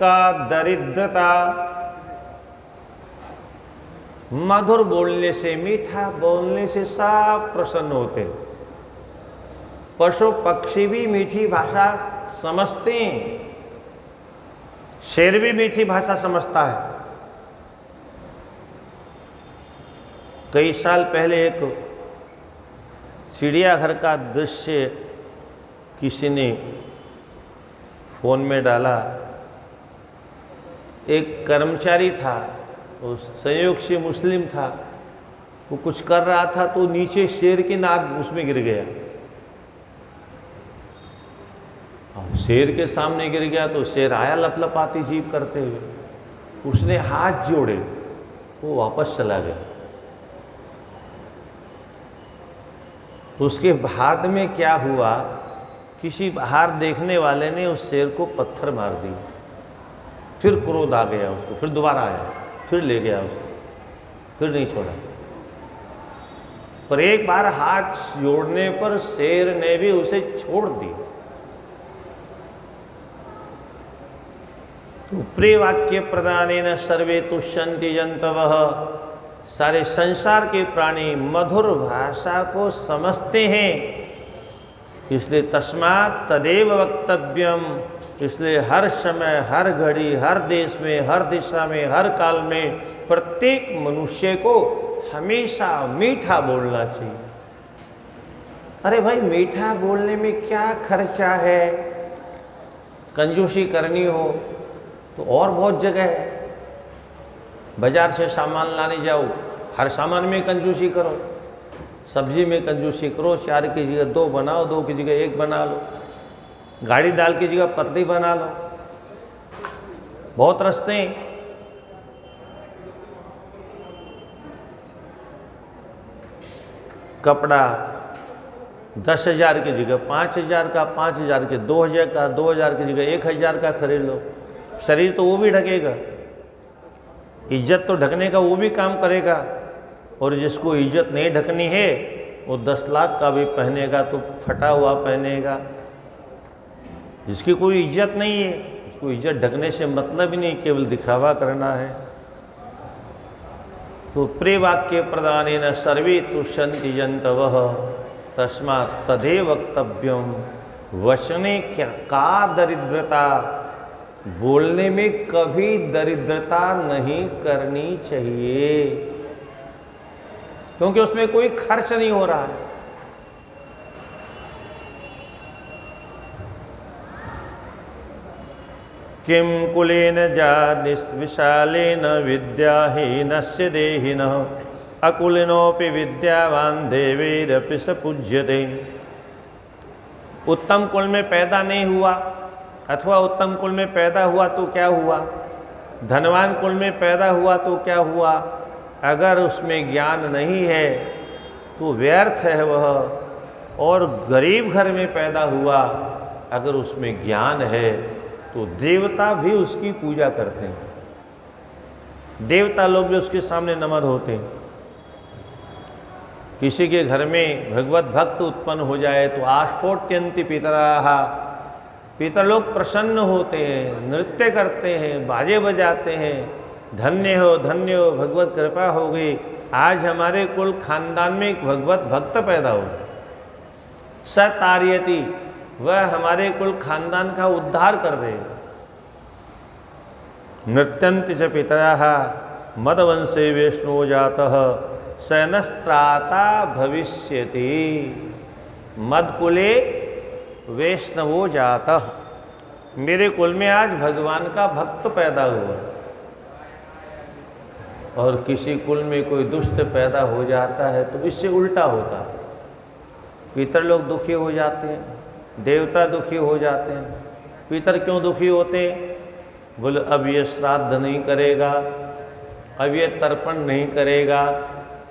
का दरिद्रता। मधुर बोलने से, मीठा बोलने से सब प्रसन्न होते। पशु पक्षी भी मीठी भाषा समझते हैं, शेर भी मीठी भाषा समझता है। कई साल पहले एक चिड़ियाघर का दृश्य किसी ने फोन में डाला। एक कर्मचारी था, वो संयोग से मुस्लिम था, वो कुछ कर रहा था तो नीचे शेर की नाक उसमें गिर गया। अब शेर के सामने गिर गया तो शेर आया लपलपाती जीभ करते हुए, उसने हाथ जोड़े, वो वापस चला गया। तो उसके बाद में क्या हुआ, किसी बाहर देखने वाले ने उस शेर को पत्थर मार दिया। फिर क्रोध आ गया उसको, फिर दोबारा आया, फिर ले गया उसको, फिर नहीं छोड़ा। पर एक बार हाथ जोड़ने पर शेर ने भी उसे छोड़ दिया। तो प्रिय वाक्य प्रदानेन सर्वे तुष्यन्ति जन्तवः, सारे संसार के प्राणी मधुर भाषा को समझते हैं, इसलिए तस्मात् तदेव वक्तव्यम, इसलिए हर समय, हर घड़ी, हर देश में, हर दिशा में, हर काल में प्रत्येक मनुष्य को हमेशा मीठा बोलना चाहिए। अरे भाई, मीठा बोलने में क्या खर्चा है? कंजूसी करनी हो तो और बहुत जगह है। बाजार से सामान लाने जाओ, हर सामान में कंजूसी करो, सब्जी में कंजूसी करो, 4 की जगह 2 बनाओ, 2 की जगह 1 बना लो, गाड़ी दाल की जगह पतली बना लो, बहुत रास्ते हैं। कपड़ा 10,000 की जगह 5,000 का, 5,000 के 2,000 का, 2,000 की जगह 1,000 का खरीद लो। शरीर तो वो भी ढकेगा, इज्जत तो ढकने का वो भी काम करेगा। और जिसको इज्जत नहीं ढकनी है वो 10 लाख का भी पहनेगा तो फटा हुआ पहनेगा। जिसकी कोई इज्जत नहीं है, उसको इज्जत ढकने से मतलब ही नहीं, केवल दिखावा करना है। तो प्रिय वाक्य प्रदानेन सर्वे तुष्यन्ति जन्तवः, तस्मात् तदेव वक्तव्यम। वचने क्या का दरिद्रता, बोलने में कभी दरिद्रता नहीं करनी चाहिए, क्योंकि उसमें कोई खर्च नहीं हो रहा है। किम कुलेन जानिस विशालेन विद्याहीनस्य देहिनः, अकुलिनोपि विद्यावान देवैरपि स पूज्यते। उत्तम कुल में पैदा नहीं हुआ अथवा उत्तम कुल में पैदा हुआ तो क्या हुआ, धनवान कुल में पैदा हुआ तो क्या हुआ, अगर उसमें ज्ञान नहीं है तो व्यर्थ है वह। और गरीब घर में पैदा हुआ, अगर उसमें ज्ञान है तो देवता भी उसकी पूजा करते हैं, देवता लोग भी उसके सामने नमन होते हैं। किसी के घर में भगवत भक्त उत्पन्न हो जाए तो आस्फोट्यन्ति पितराः, पितर लोग प्रसन्न होते हैं, नृत्य करते हैं, बाजे बजाते हैं, धन्य हो धन्य हो, भगवत कृपा हो गई, आज हमारे कुल खानदान में एक भगवत भक्त पैदा हो। सतार्यति, वह हमारे कुल खानदान का उद्धार कर देगा। नृत्यन्ति च पितराः मदवंशे वैष्णो जातः, सैनस्त्राता भविष्यति। मदकुले वैष्णवो जातः, मेरे कुल में आज भगवान का भक्त पैदा हुआ। और किसी कुल में कोई दुष्ट पैदा हो जाता है तो इससे उल्टा होता है, पितर लोग दुखी हो जाते हैं, देवता दुखी हो जाते हैं। पितर क्यों दुखी होते हैं? बोले अब ये श्राद्ध नहीं करेगा, अब ये तर्पण नहीं करेगा,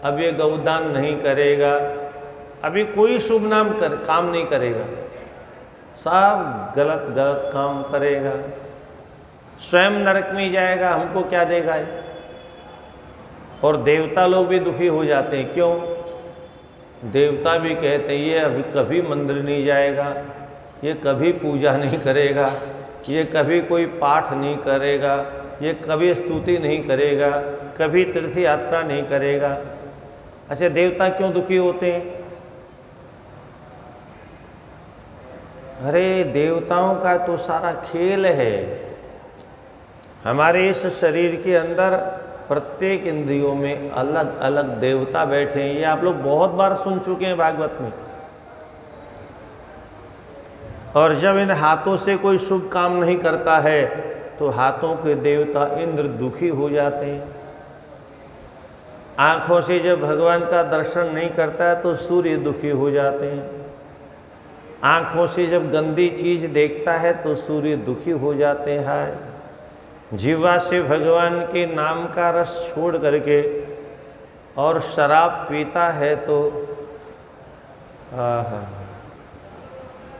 अब ये गौदान नहीं करेगा, अभी कोई शुभ काम नहीं करेगा, सब गलत गलत काम करेगा, स्वयं नरक में जाएगा, हमको क्या देगा ये? और देवता लोग भी दुखी हो जाते हैं। क्यों? देवता भी कहते हैं ये अभी कभी मंदिर नहीं जाएगा, ये कभी पूजा नहीं करेगा, ये कभी कोई पाठ नहीं करेगा, ये कभी स्तुति नहीं करेगा, कभी तीर्थ यात्रा नहीं करेगा। अच्छा, देवता क्यों दुखी होते हैं? अरे देवताओं का तो सारा खेल है। हमारे इस शरीर के अंदर प्रत्येक इंद्रियों में अलग अलग देवता बैठे हैं। ये आप लोग बहुत बार सुन चुके हैं भागवत में। और जब इन हाथों से कोई शुभ काम नहीं करता है तो हाथों के देवता इंद्र दुखी हो जाते हैं। आँखों से जब भगवान का दर्शन नहीं करता है तो सूर्य दुखी हो जाते हैं। आँखों से जब गंदी चीज़ देखता है तो सूर्य दुखी हो जाते हैं। जीवा से भगवान के नाम का रस छोड़ करके और शराब पीता है तो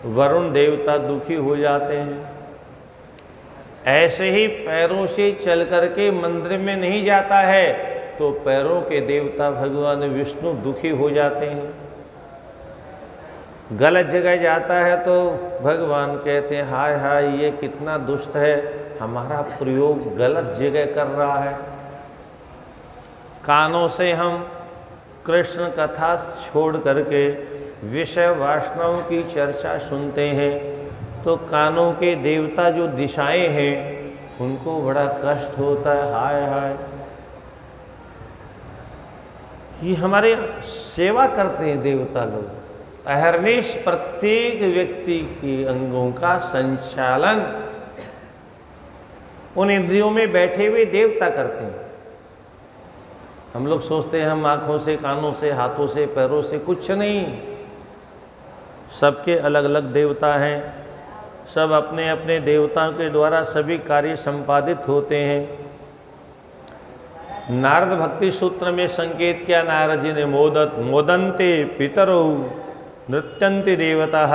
वरुण देवता दुखी हो जाते हैं। ऐसे ही पैरों से चल करके मंदिर में नहीं जाता है तो पैरों के देवता भगवान विष्णु दुखी हो जाते हैं। गलत जगह जाता है तो भगवान कहते हैं हाय हाय ये कितना दुष्ट है, हमारा प्रयोग गलत जगह कर रहा है। कानों से हम कृष्ण कथा छोड़ करके विषय वासनाओं की चर्चा सुनते हैं तो कानों के देवता जो दिशाएं हैं उनको बड़ा कष्ट होता है। हाय हाय ये हमारे सेवा करते हैं देवता लोग। अहर्निश प्रत्येक व्यक्ति के अंगों का संचालन उन इंद्रियों में बैठे हुए देवता करते हैं। हम लोग सोचते हैं हम आँखों से, कानों से, हाथों से, पैरों से, कुछ नहीं। सबके अलग अलग देवता हैं, सब अपने अपने देवताओं के द्वारा सभी कार्य संपादित होते हैं। नारद भक्ति सूत्र में संकेत किया नारद जी ने, मोदन्ते पितरो नृत्यन्ति देवता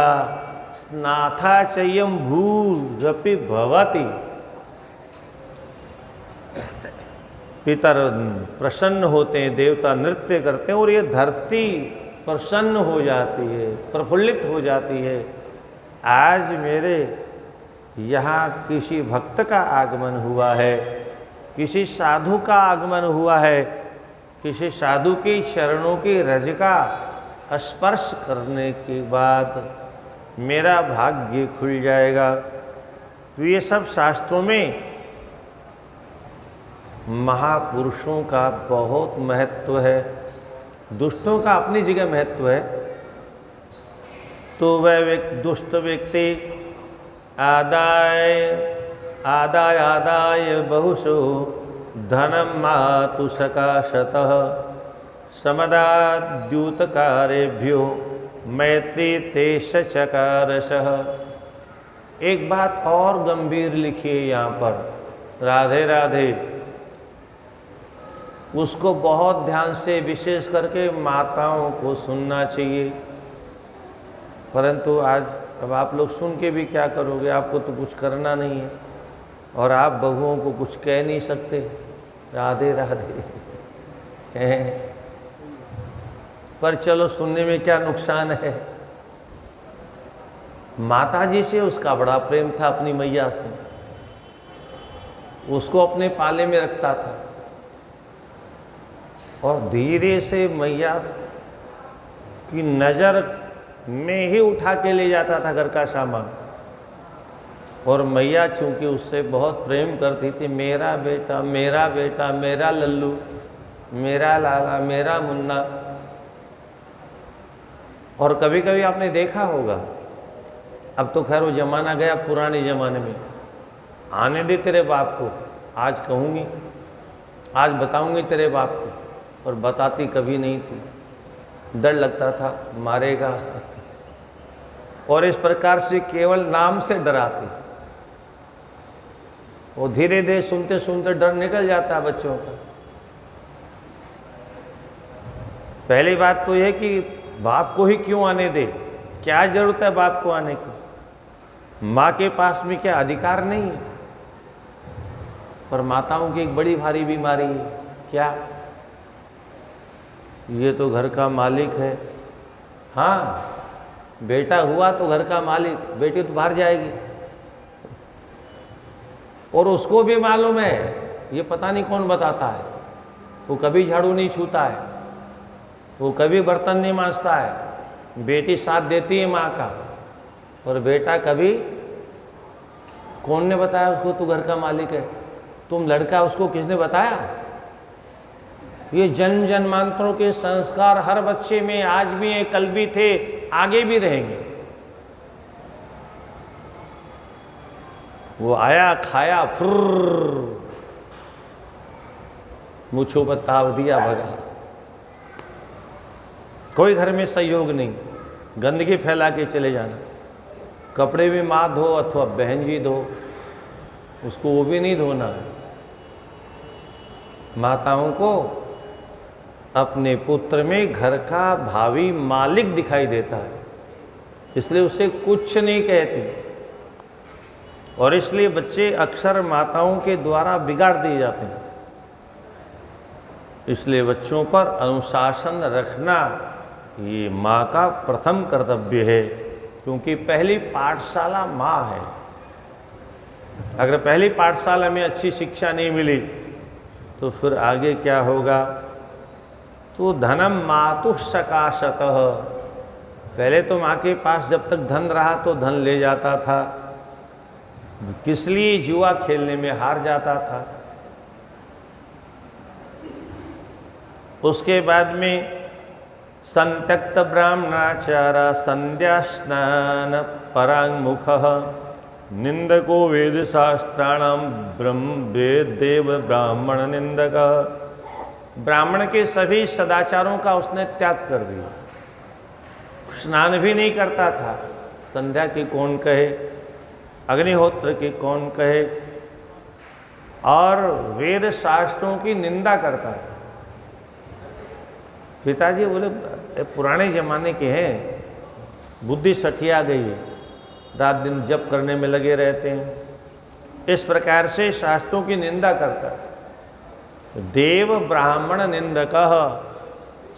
स्नाथा चयम भूरपि भवति। पितर प्रसन्न होते हैं, देवता नृत्य करते हैं और ये धरती प्रसन्न हो जाती है, प्रफुल्लित हो जाती है। आज मेरे यहाँ किसी भक्त का आगमन हुआ है, किसी साधु का आगमन हुआ है, किसी साधु के चरणों की रज का स्पर्श करने के बाद मेरा भाग्य खुल जाएगा। तो ये सब शास्त्रों में महापुरुषों का बहुत महत्व है। दुष्टों का अपनी जगह महत्व है। तो वह दुष्ट व्यक्ति आदाय बहुशो धनम मातु सकाशतः समदाद्यूतकारेभ्यो मैत्री तेष चकारशः। एक बात और गंभीर लिखिए यहाँ पर, राधे राधे। उसको बहुत ध्यान से विशेष करके माताओं को सुनना चाहिए। परंतु आज अब आप लोग सुन के भी क्या करोगे, आपको तो कुछ करना नहीं है और आप बहुओं को कुछ कह नहीं सकते। राधे राधे पर चलो सुनने में क्या नुकसान है। माता जी से उसका बड़ा प्रेम था, अपनी मैया से, उसको अपने पाले में रखता था और धीरे से मैया की नज़र में ही उठा के ले जाता था घर का सामान। और मैया चूंकि उससे बहुत प्रेम करती थी, मेरा बेटा, मेरा बेटा, मेरा लल्लू, मेरा लाला, मेरा मुन्ना। और कभी कभी आपने देखा होगा, अब तो खैर वो ज़माना गया, पुराने ज़माने में, आने दे तेरे बाप को, आज कहूँगी, आज बताऊँगी तेरे बाप को, और बताती कभी नहीं थी। डर लगता था मारेगा, और इस प्रकार से केवल नाम से डराती। वो धीरे धीरे सुनते सुनते डर निकल जाता है बच्चों का। पहली बात तो यह कि बाप को ही क्यों आने दे, क्या जरूरत है बाप को आने की। माँ के पास में क्या अधिकार नहीं है। पर माताओं की एक बड़ी भारी बीमारी है, क्या, ये तो घर का मालिक है। हाँ, बेटा हुआ तो घर का मालिक, बेटी तो बाहर जाएगी। और उसको भी मालूम है, ये पता नहीं कौन बताता है, वो कभी झाड़ू नहीं छूता है, वो कभी बर्तन नहीं मांजता है। बेटी साथ देती है माँ का, और बेटा कभी, कौन ने बताया उसको तू घर का मालिक है, तुम लड़का, उसको किसने बताया। ये जन्म जन्मांतरों के संस्कार हर बच्चे में आज भी हैं, कल भी थे, आगे भी रहेंगे। वो आया, खाया, फुर्र, मुँछों पर ताव दिया, भगा। कोई घर में सहयोग नहीं, गंदगी फैला के चले जाना। कपड़े भी माँ धो अथवा बहन जी धो, उसको वो भी नहीं धोना है। माताओं को अपने पुत्र में घर का भावी मालिक दिखाई देता है, इसलिए उसे कुछ नहीं कहती, और इसलिए बच्चे अक्सर माताओं के द्वारा बिगाड़ दिए जाते हैं। इसलिए बच्चों पर अनुशासन रखना ये माँ का प्रथम कर्तव्य है, क्योंकि पहली पाठशाला माँ है। अगर पहली पाठशाला में अच्छी शिक्षा नहीं मिली तो फिर आगे क्या होगा? तो धनम मातुः सकाशतः, पहले तो माँ के पास जब तक धन रहा तो धन ले जाता था, किस लिए? जुआ खेलने में हार जाता था। उसके बाद में संत्यक्त ब्राह्मणाचारा संध्या स्नान परांगमुखः निंदको वेद शास्त्राणाम ब्रह्म वेद देव ब्राह्मण निंदक। ब्राह्मण के सभी सदाचारों का उसने त्याग कर दिया। स्नान भी नहीं करता था, संध्या की कौन कहे, अग्निहोत्र की कौन कहे, और वेद शास्त्रों की निंदा करता था। पिताजी बोले पुराने जमाने के हैं, बुद्धि सठिया गई है, रात दिन जप करने में लगे रहते हैं। इस प्रकार से शास्त्रों की निंदा करता था। देव ब्राह्मण निंदकः,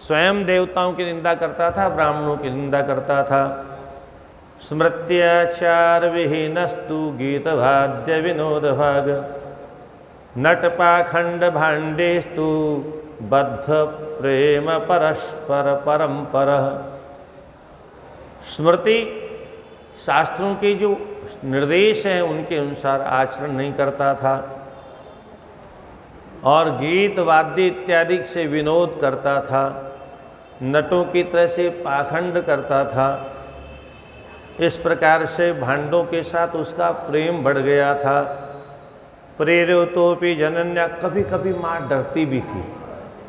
स्वयं देवताओं की निंदा करता था, ब्राह्मणों की निंदा करता था। स्मृत्याचार विहीनस्तु गीत वाद्य विनोद भाग नटपाखंड भांडेस्तु बद्ध प्रेम परस्पर परंपर। स्मृति शास्त्रों के जो निर्देश हैं उनके अनुसार आचरण नहीं करता था, और गीत वाद्य इत्यादि से विनोद करता था, नटों की तरह से पाखंड करता था। इस प्रकार से भांडों के साथ उसका प्रेम बढ़ गया था। प्रेरितोपि जनन्या, कभी कभी माँ डरती भी थी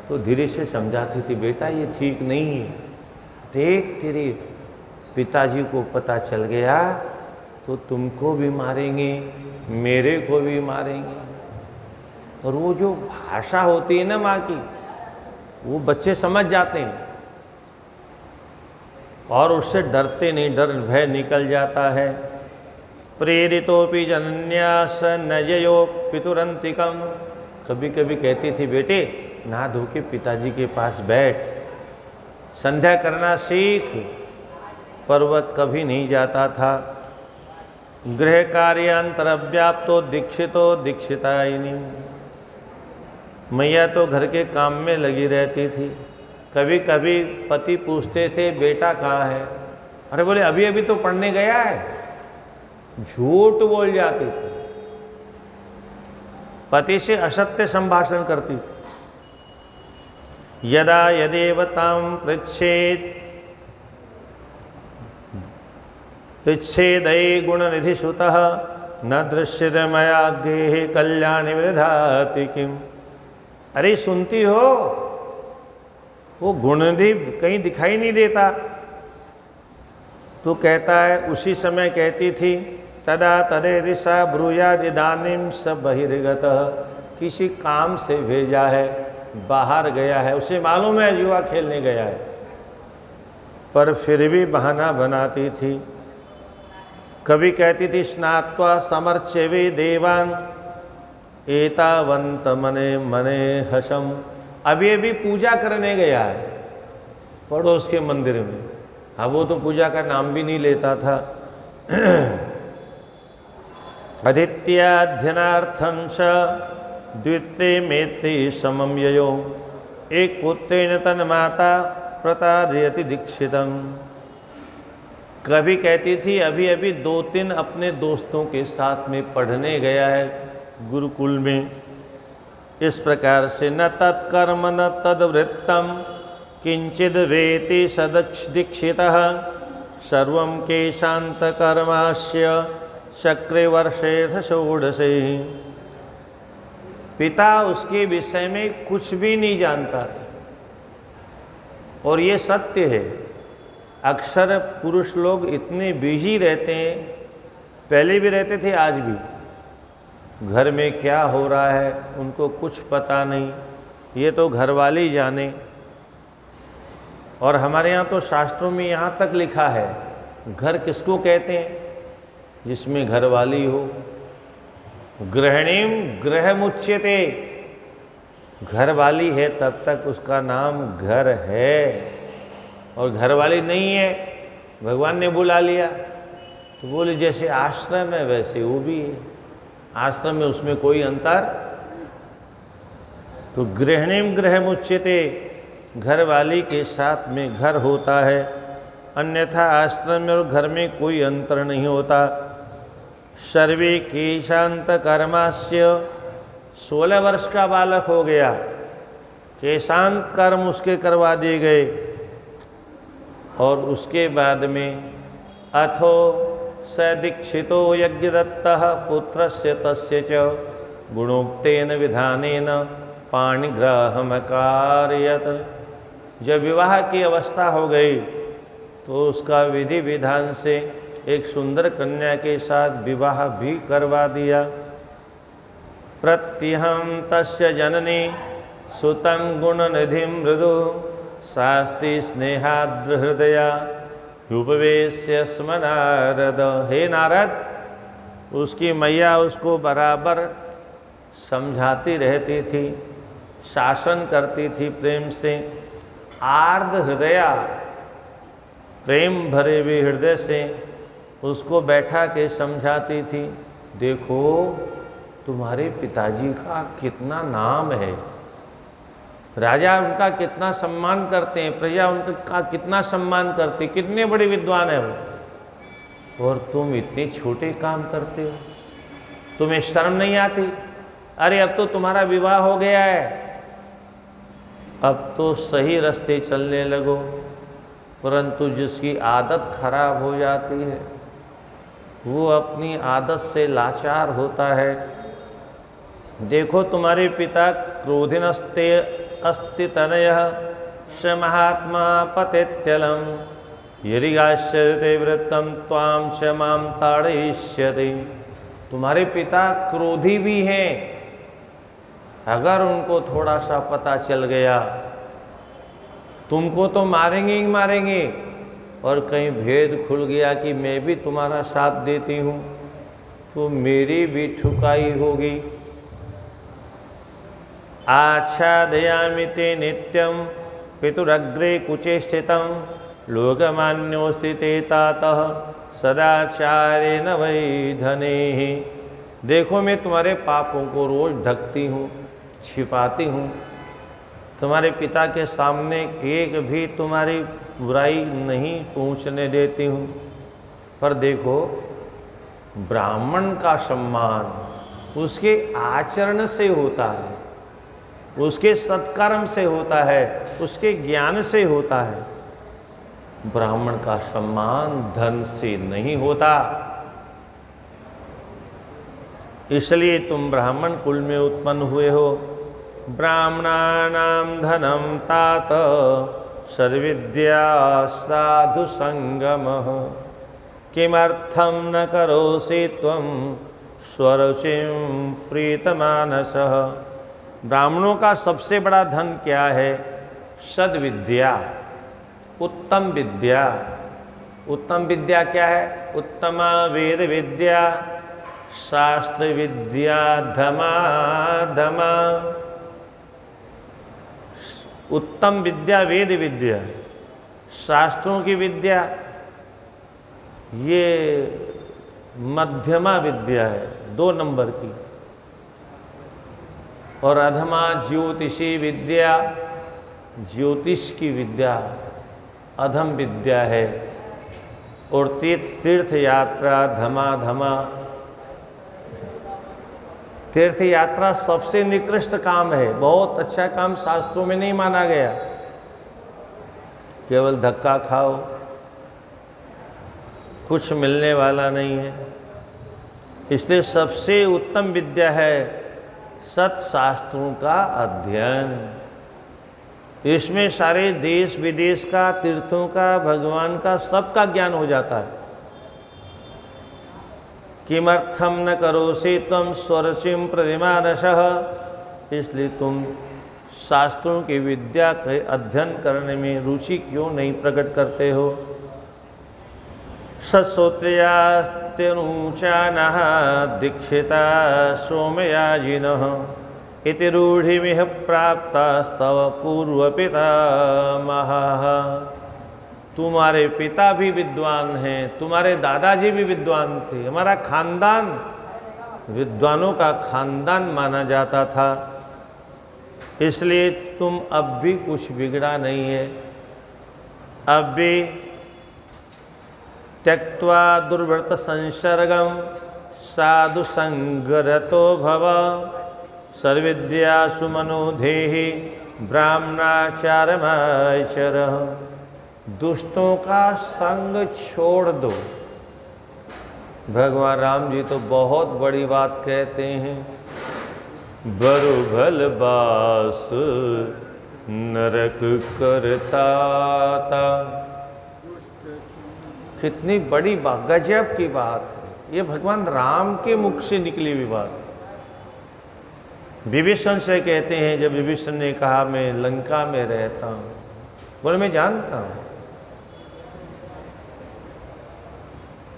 तो धीरे से समझाती थी, बेटा ये ठीक नहीं है, देख तेरे पिताजी को पता चल गया तो तुमको भी मारेंगे, मेरे को भी मारेंगे। और वो जो भाषा होती है ना माँ की, वो बच्चे समझ जाते हैं और उससे डरते नहीं, डर भय निकल जाता है। प्रेरितोपि जनन्यास नजयो पितुरंतिकम, कभी कभी कहती थी, बेटे नहा धो के पिताजी के पास बैठ, संध्या करना सीख, पर वह कभी नहीं जाता था। गृह कार्यांतरव्याप्तो दीक्षितो दीक्षितायिनी, मैया तो घर के काम में लगी रहती थी। कभी कभी पति पूछते थे, बेटा कहाँ है? अरे बोले अभी अभी तो पढ़ने गया है। झूठ बोल जाती थी, पति से असत्य संभाषण करती थी। यदा यदेवतां पृच्छेदये गुणनिधिसुतः न दृश्यते मया गेहे कल्याणी विदधाति किम। अरे सुनती हो, वो गुणनिधि कहीं दिखाई नहीं देता। तो कहता है, उसी समय कहती थी, तदा तदेदिशा ब्रूयाद इदानीं स बहिर्गतः, किसी काम से भेजा है, बाहर गया है, उसे मालूम है जुआ खेलने गया है, पर फिर भी बहाना बनाती थी। कभी कहती थी, स्नात्वा समर्च्यवे देवान एतावंत मने मने हसम, अभी अभी पूजा करने गया है पड़ोस के मंदिर में। अब वो तो पूजा का नाम भी नहीं लेता था। अदित्याध्यनार्थं स द्वित्रे मेत्रे समम ययो, एक पुत्रेण तन्माता प्रतारयति दीक्षितम्। कभी कहती थी, अभी अभी 2-3 अपने दोस्तों के साथ में पढ़ने गया है गुरुकुल में। इस प्रकार से न तत्कर्म न तद्वृत्तम किंचिद वेति सदक्ष दीक्षितः सर्वं केशांतकर्मास्य चक्रे वर्षेथ षोडशे। पिता उसके विषय में कुछ भी नहीं जानता था, और ये सत्य है। अक्सर पुरुष लोग इतने बिजी रहते हैं, पहले भी रहते थे, आज भी। घर में क्या हो रहा है उनको कुछ पता नहीं, ये तो घर वाले ही जाने। और हमारे यहाँ तो शास्त्रों में यहाँ तक लिखा है, घर किसको कहते हैं? जिसमें घर वाली हो। गृहिणीम गृहमुच्यते, घर वाली है तब तक उसका नाम घर है। और घर वाली नहीं है, भगवान ने बुला लिया तो बोले जैसे आश्रम है वैसे वो भी है। आश्रम में उसमें कोई अंतर। तो गृहिणीम गृहमुच्यते, घर वाली के साथ में घर होता है, अन्यथा आश्रम में और घर में कोई अंतर नहीं होता। सर्वे केशांत कर्मास्य, 16 वर्ष का बालक हो गया, केशांत कर्म उसके करवा दिए गए। और उसके बाद में अथो स दीक्षितो यज्ञदत्तः पुत्रस्य तस्य च गुणोक्तेन विधानेन पाणिग्राहम् अकारयत्। जब विवाह की अवस्था हो गई तो उसका विधि विधान से एक सुंदर कन्या के साथ विवाह भी करवा दिया। प्रत्यहं तस्य जननी सुतं गुणनिधिं मृदु शास्ति स्नेहाद्र हृदया उपवेश्य स्म नारद। हे नारद, उसकी मैया उसको बराबर समझाती रहती थी, शासन करती थी प्रेम से। आर्द्र हृदया, प्रेम भरे हुए हृदय से उसको बैठा के समझाती थी। देखो तुम्हारे पिताजी का कितना नाम है, राजा उनका कितना सम्मान करते हैं, प्रजा उनका कितना सम्मान करती, कितने बड़े विद्वान है वो, और तुम इतने छोटे काम करते हो, तुम्हें शर्म नहीं आती? अरे अब तो तुम्हारा विवाह हो गया है, अब तो सही रास्ते चलने लगो। परंतु जिसकी आदत खराब हो जाती है वो अपनी आदत से लाचार होता है। देखो तुम्हारे पिता क्रोधिनस्ते अस्ति तनयः स महात्मा पतेत्यलं यदि आश्चर्यते वृत्तं त्वां च मां ताड़यिष्यति। तुम्हारे पिता क्रोधी भी हैं, अगर उनको थोड़ा सा पता चल गया तुमको तो मारेंगे ही मारेंगे, और कहीं भेद खुल गया कि मैं भी तुम्हारा साथ देती हूँ तो मेरी भी ठुकाई होगी। आच्छादयामि ते नित्यं पितुरग्रे कुचे स्थितं लोकमान्योऽस्ति ते तातः सदाचारेण वै धनेः। देखो मैं तुम्हारे पापों को रोज ढकती हूँ, छिपाती हूँ, तुम्हारे पिता के सामने एक भी तुम्हारी बुराई नहीं पहुँचने देती हूँ। पर देखो ब्राह्मण का सम्मान उसके आचरण से होता है, उसके सत्कर्म से होता है, उसके ज्ञान से होता है। ब्राह्मण का सम्मान धन से नहीं होता। इसलिए तुम ब्राह्मण कुल में उत्पन्न हुए हो। ब्राह्मणानां धनं तात सद्विद्या साधु संगमः किमर्थं न करोसि त्वं स्वरुचिं प्रीतमानसः। ब्राह्मणों का सबसे बड़ा धन क्या है? सद्विद्या, उत्तम विद्या। उत्तम विद्या क्या है? उत्तमा वेद विद्या शास्त्र विद्या धमा धमा। उत्तम विद्या वेद विद्या, शास्त्रों की विद्या ये मध्यमा विद्या है, 2 नंबर की। और अधमा ज्योतिषी विद्या, ज्योतिष की विद्या अधम विद्या है। और तीर्थ यात्रा धमा धमा। तीर्थ यात्रा सबसे निकृष्ट काम है, बहुत अच्छा काम शास्त्रों में नहीं माना गया। केवल धक्का खाओ, कुछ मिलने वाला नहीं है। इसलिए सबसे उत्तम विद्या है सत्शास्त्रों का अध्ययन। इसमें सारे देश विदेश का, तीर्थों का, भगवान का, सबका ज्ञान हो जाता है। किमर्थम न करोसि त्वं स्वरचिम प्रतिमानसः, इसलिए तुम शास्त्रों की विद्या के अध्ययन करने में रुचि क्यों नहीं प्रकट करते हो। सश्रोत्रियास्त्यनुचानः दीक्षिता सोमयाजिनः, इति रूढ़िमिह प्राप्तास्तव पूर्वपितामहः। तुम्हारे पिता भी विद्वान हैं, तुम्हारे दादाजी भी विद्वान थे, हमारा खानदान विद्वानों का खानदान माना जाता था, इसलिए तुम अब भी कुछ बिगड़ा नहीं है। अब भी त्यक्त्वा दुर्व्रत संसर्गम साधु संगरतो भव, सर्वविद्यासु मनोधेहि ब्राह्मणाचारमाचरः। दुष्टों का संग छोड़ दो। भगवान राम जी तो बहुत बड़ी बात कहते हैं, बरु भल बास नरक करता। कितनी बड़ी बात, गजब की बात है। ये भगवान राम के मुख से निकली हुई बात। विभीषण से कहते हैं, जब विभीषण ने कहा मैं लंका में रहता हूँ, बोले मैं जानता हूँ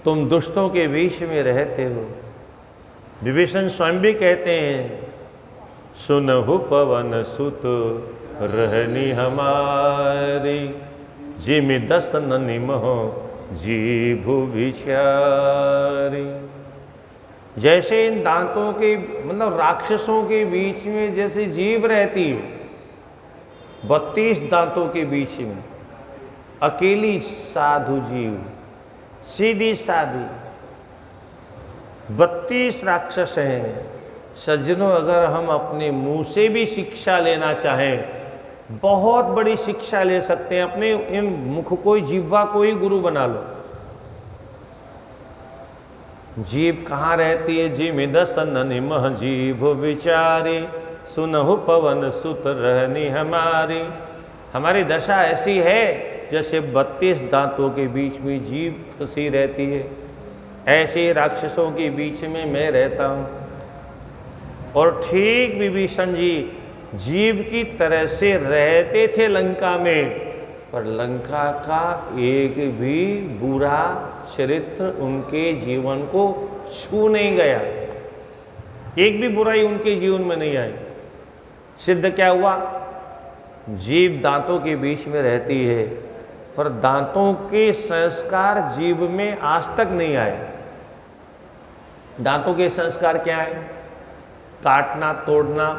तुम दुष्टों के बीच में रहते हो। विभीषण स्वयं भी कहते हैं, सुनहु पवन सुत रहनी हमारी, जिमि दसन निमहो जीभु विचारी। जैसे इन दांतों के, मतलब राक्षसों के बीच में जैसे जीभ रहती है, 32 दांतों के बीच में अकेली साधु जीव, सीधी सादी 32 राक्षस हैं। सज्जनों, अगर हम अपने मुंह से भी शिक्षा लेना चाहें, बहुत बड़ी शिक्षा ले सकते हैं। अपने इन मुख को, जिह्वा को ही गुरु बना लो। जीभ कहाँ रहती है? जिमि दसन निमह जीभ विचारी, सुनहु पवन सुत रहनी हमारी। हमारी दशा ऐसी है जैसे 32 दांतों के बीच में जीभ फंसी रहती है, ऐसे राक्षसों के बीच में मैं रहता हूँ। और ठीक विभीषण जी जीव की तरह से रहते थे लंका में, पर लंका का एक भी बुरा चरित्र उनके जीवन को छू नहीं गया। एक भी बुराई उनके जीवन में नहीं आई। सिद्ध क्या हुआ? जीभ दांतों के बीच में रहती है, पर दांतों के संस्कार जीभ में आज तक नहीं आए। दांतों के संस्कार क्या है? काटना, तोड़ना,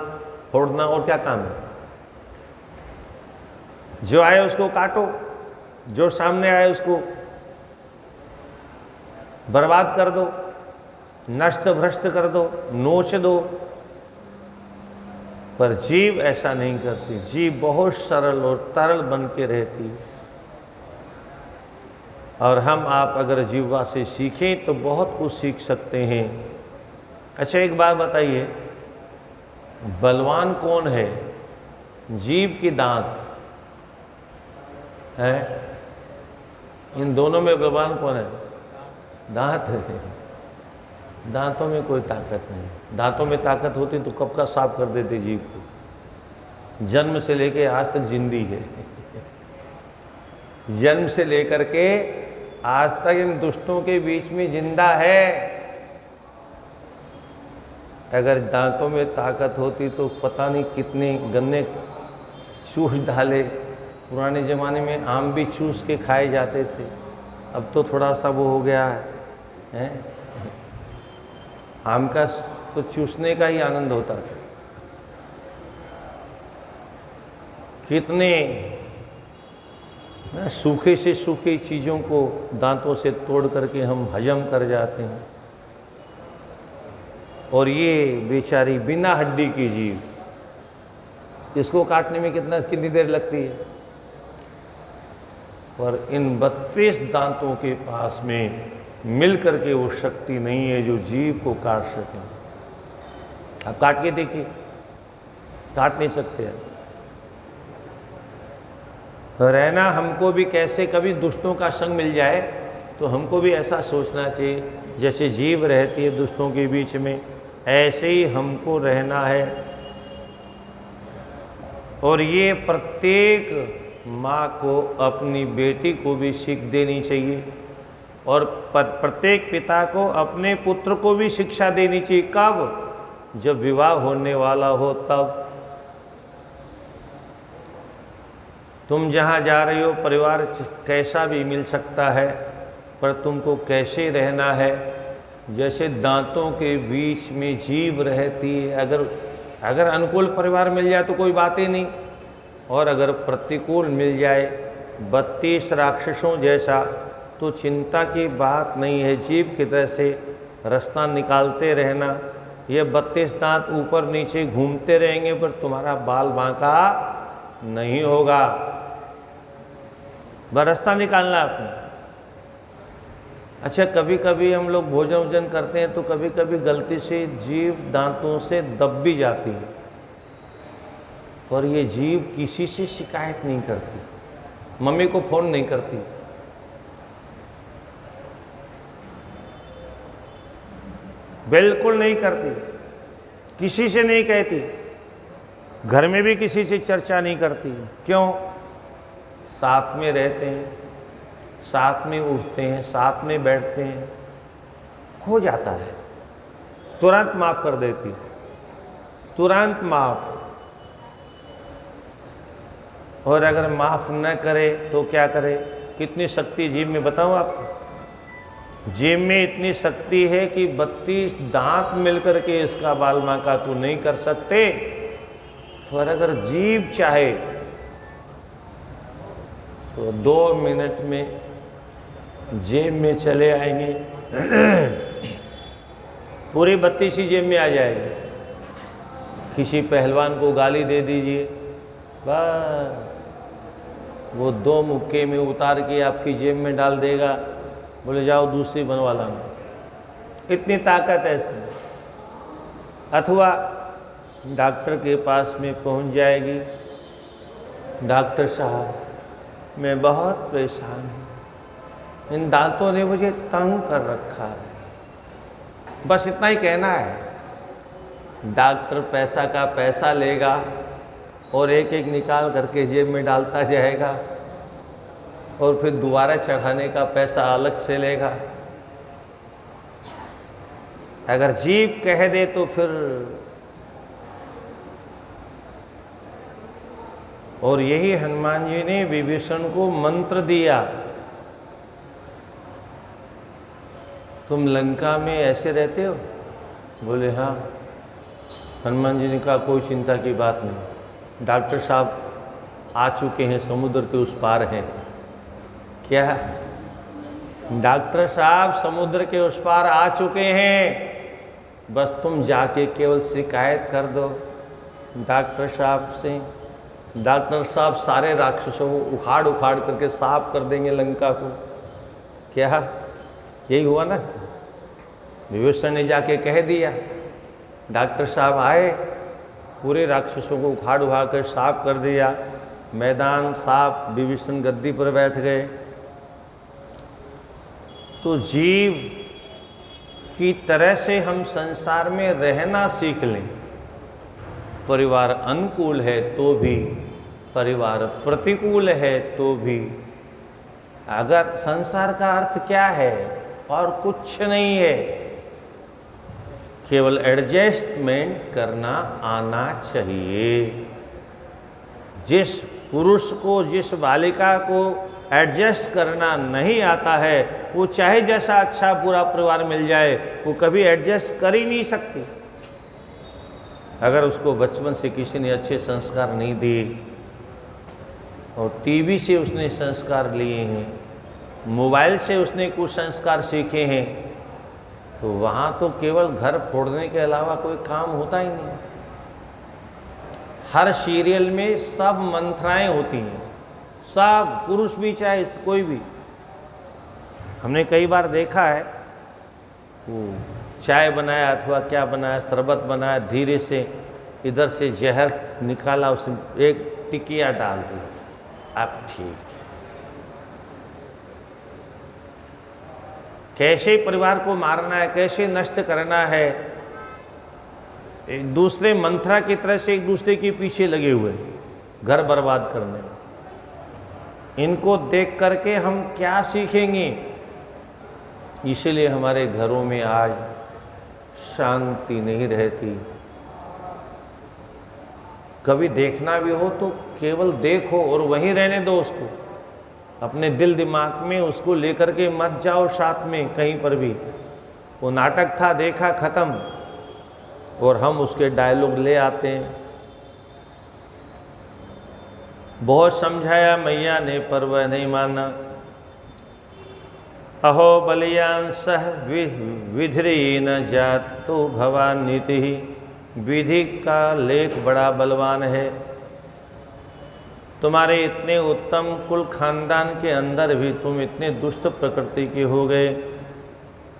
फोड़ना, और क्या काम है? जो आए उसको काटो, जो सामने आए उसको बर्बाद कर दो, नष्ट भ्रष्ट कर दो, नोच दो। पर जीव ऐसा नहीं करती। जीव बहुत सरल और तरल बन के रहती। और हम आप अगर जीवा से सीखें तो बहुत कुछ सीख सकते हैं। अच्छा, एक बात बताइए, बलवान कौन है? जीभ की दांत है? इन दोनों में बलवान कौन है? दांत है। दांतों में कोई ताकत नहीं। दांतों में ताकत होती तो कब का साफ कर देते जीभ को। जन्म से लेके आज तक जिंदी है। जन्म से लेकर के आज तक इन दुष्टों के बीच में जिंदा है। अगर दांतों में ताकत होती तो पता नहीं कितने गन्ने चूस डाले। पुराने ज़माने में आम भी चूस के खाए जाते थे। अब तो थोड़ा सा वो हो गया है, आम का तो चूसने का ही आनंद होता था। कितने सूखे से सूखे चीज़ों को दांतों से तोड़ करके हम हजम कर जाते हैं। और ये बेचारी बिना हड्डी की जीव, इसको काटने में कितनी देर लगती है। पर इन 32 दांतों के पास में मिल करके वो शक्ति नहीं है जो जीव को काट सके। आप काट के देखिए, काट नहीं सकते हैं। रहना हमको भी कैसे, कभी दुष्टों का संग मिल जाए तो हमको भी ऐसा सोचना चाहिए जैसे जीव रहती है दुष्टों के बीच में, ऐसे ही हमको रहना है। और ये प्रत्येक माँ को अपनी बेटी को भी सीख देनी चाहिए, और प्रत्येक पिता को अपने पुत्र को भी शिक्षा देनी चाहिए। कब? जब विवाह होने वाला हो तब। तुम जहाँ जा रही हो परिवार कैसा भी मिल सकता है, पर तुमको कैसे रहना है। जैसे दांतों के बीच में जीभ रहती है, अगर अनुकूल परिवार मिल जाए तो कोई बात ही नहीं, और अगर प्रतिकूल मिल जाए 32 राक्षसों जैसा तो चिंता की बात नहीं है। जीभ की तरह से रास्ता निकालते रहना। ये 32 दांत ऊपर नीचे घूमते रहेंगे पर तुम्हारा बाल बांका नहीं होगा। बस रास्ता निकालना आपने। अच्छा, कभी कभी हम लोग भोजन वोजन करते हैं तो कभी कभी गलती से जीभ दांतों से दब भी जाती है, पर ये जीभ किसी से शिकायत नहीं करती, मम्मी को फोन नहीं करती, बिल्कुल नहीं करती, किसी से नहीं कहती, घर में भी किसी से चर्चा नहीं करती। क्यों? साथ में रहते हैं, साथ में उठते हैं, साथ में बैठते हैं, हो जाता है, तुरंत माफ कर देती, तुरंत माफ। और अगर माफ न करे तो क्या करे? कितनी शक्ति जीभ में बताऊं आपको? जीभ में इतनी शक्ति है कि 32 दांत मिलकर के इसका बाल बांका तो नहीं कर सकते, पर अगर जीभ चाहे तो 2 मिनट में जेब में चले आएंगे, पूरी 32 ही जेब में आ जाएगी। किसी पहलवान को गाली दे दीजिए, बस वो 2 मुक्के में उतार के आपकी जेब में डाल देगा, बोले जाओ दूसरी बनवा लाना, इतनी ताकत है इसमें। अथवा डॉक्टर के पास में पहुंच जाएगी, डॉक्टर साहब मैं बहुत परेशान हूँ, इन दांतों ने मुझे तंग कर रखा है। बस इतना ही कहना है। डॉक्टर पैसा का पैसा लेगा और एक एक निकाल करके जेब में डालता जाएगा, और फिर दोबारा चढ़ाने का पैसा अलग से लेगा। अगर जीभ कह दे तो फिर, और यही हनुमान जी ने विभीषण को मंत्र दिया, तुम लंका में ऐसे रहते हो? बोले हाँ। हनुमान जी ने कहा कोई चिंता की बात नहीं, डॉक्टर साहब आ चुके हैं, समुद्र के उस पार हैं। क्या? डॉक्टर साहब समुद्र के उस पार आ चुके हैं, बस तुम जाके केवल शिकायत कर दो डॉक्टर साहब से। डॉक्टर साहब सारे राक्षसों को उखाड़ उखाड़ करके साफ कर देंगे लंका को। क्या? यही हुआ ना, विभीषण ने जाके कह दिया, डॉक्टर साहब आए, पूरे राक्षसों को उखाड़ उखाड़ कर साफ कर दिया, मैदान साफ, विभीषण गद्दी पर बैठ गए। तो जीव की तरह से हम संसार में रहना सीख लें। परिवार अनुकूल है तो भी, परिवार प्रतिकूल है तो भी। अगर संसार का अर्थ क्या है? और कुछ नहीं है, केवल एडजस्टमेंट करना आना चाहिए। जिस पुरुष को, जिस बालिका को एडजस्ट करना नहीं आता है, वो चाहे जैसा अच्छा पूरा परिवार मिल जाए, वो कभी एडजस्ट कर ही नहीं सकती। अगर उसको बचपन से किसी ने अच्छे संस्कार नहीं दिए, और टीवी से उसने संस्कार लिए हैं, मोबाइल से उसने कुछ संस्कार सीखे हैं, तो वहाँ तो केवल घर फोड़ने के अलावा कोई काम होता ही नहीं। हर सीरियल में सब मंत्राएं होती हैं, सब, पुरुष भी चाहे कोई भी। हमने कई बार देखा है, वो चाय बनाया अथवा क्या बनाया, शरबत बनाया, धीरे से इधर से जहर निकाला, उसमें एक टिकिया डाल दी, अब ठीक है। कैसे परिवार को मारना है, कैसे नष्ट करना है, एक दूसरे मंत्रा की तरह से एक दूसरे के पीछे लगे हुए घर बर्बाद करने में। इनको देख करके हम क्या सीखेंगे? इसलिए हमारे घरों में आज शांति नहीं रहती। कभी देखना भी हो तो केवल देखो और वहीं रहने दो उसको, अपने दिल दिमाग में उसको लेकर के मत जाओ साथ में कहीं पर भी। वो नाटक था, देखा, खत्म, और हम उसके डायलॉग ले आते हैं। बहुत समझाया मैया ने पर वह नहीं माना। अहो बलियान सह विधि न जातो भवान नीति। विधि का लेख बड़ा बलवान है। तुम्हारे इतने उत्तम कुल खानदान के अंदर भी तुम इतने दुष्ट प्रकृति के हो गए।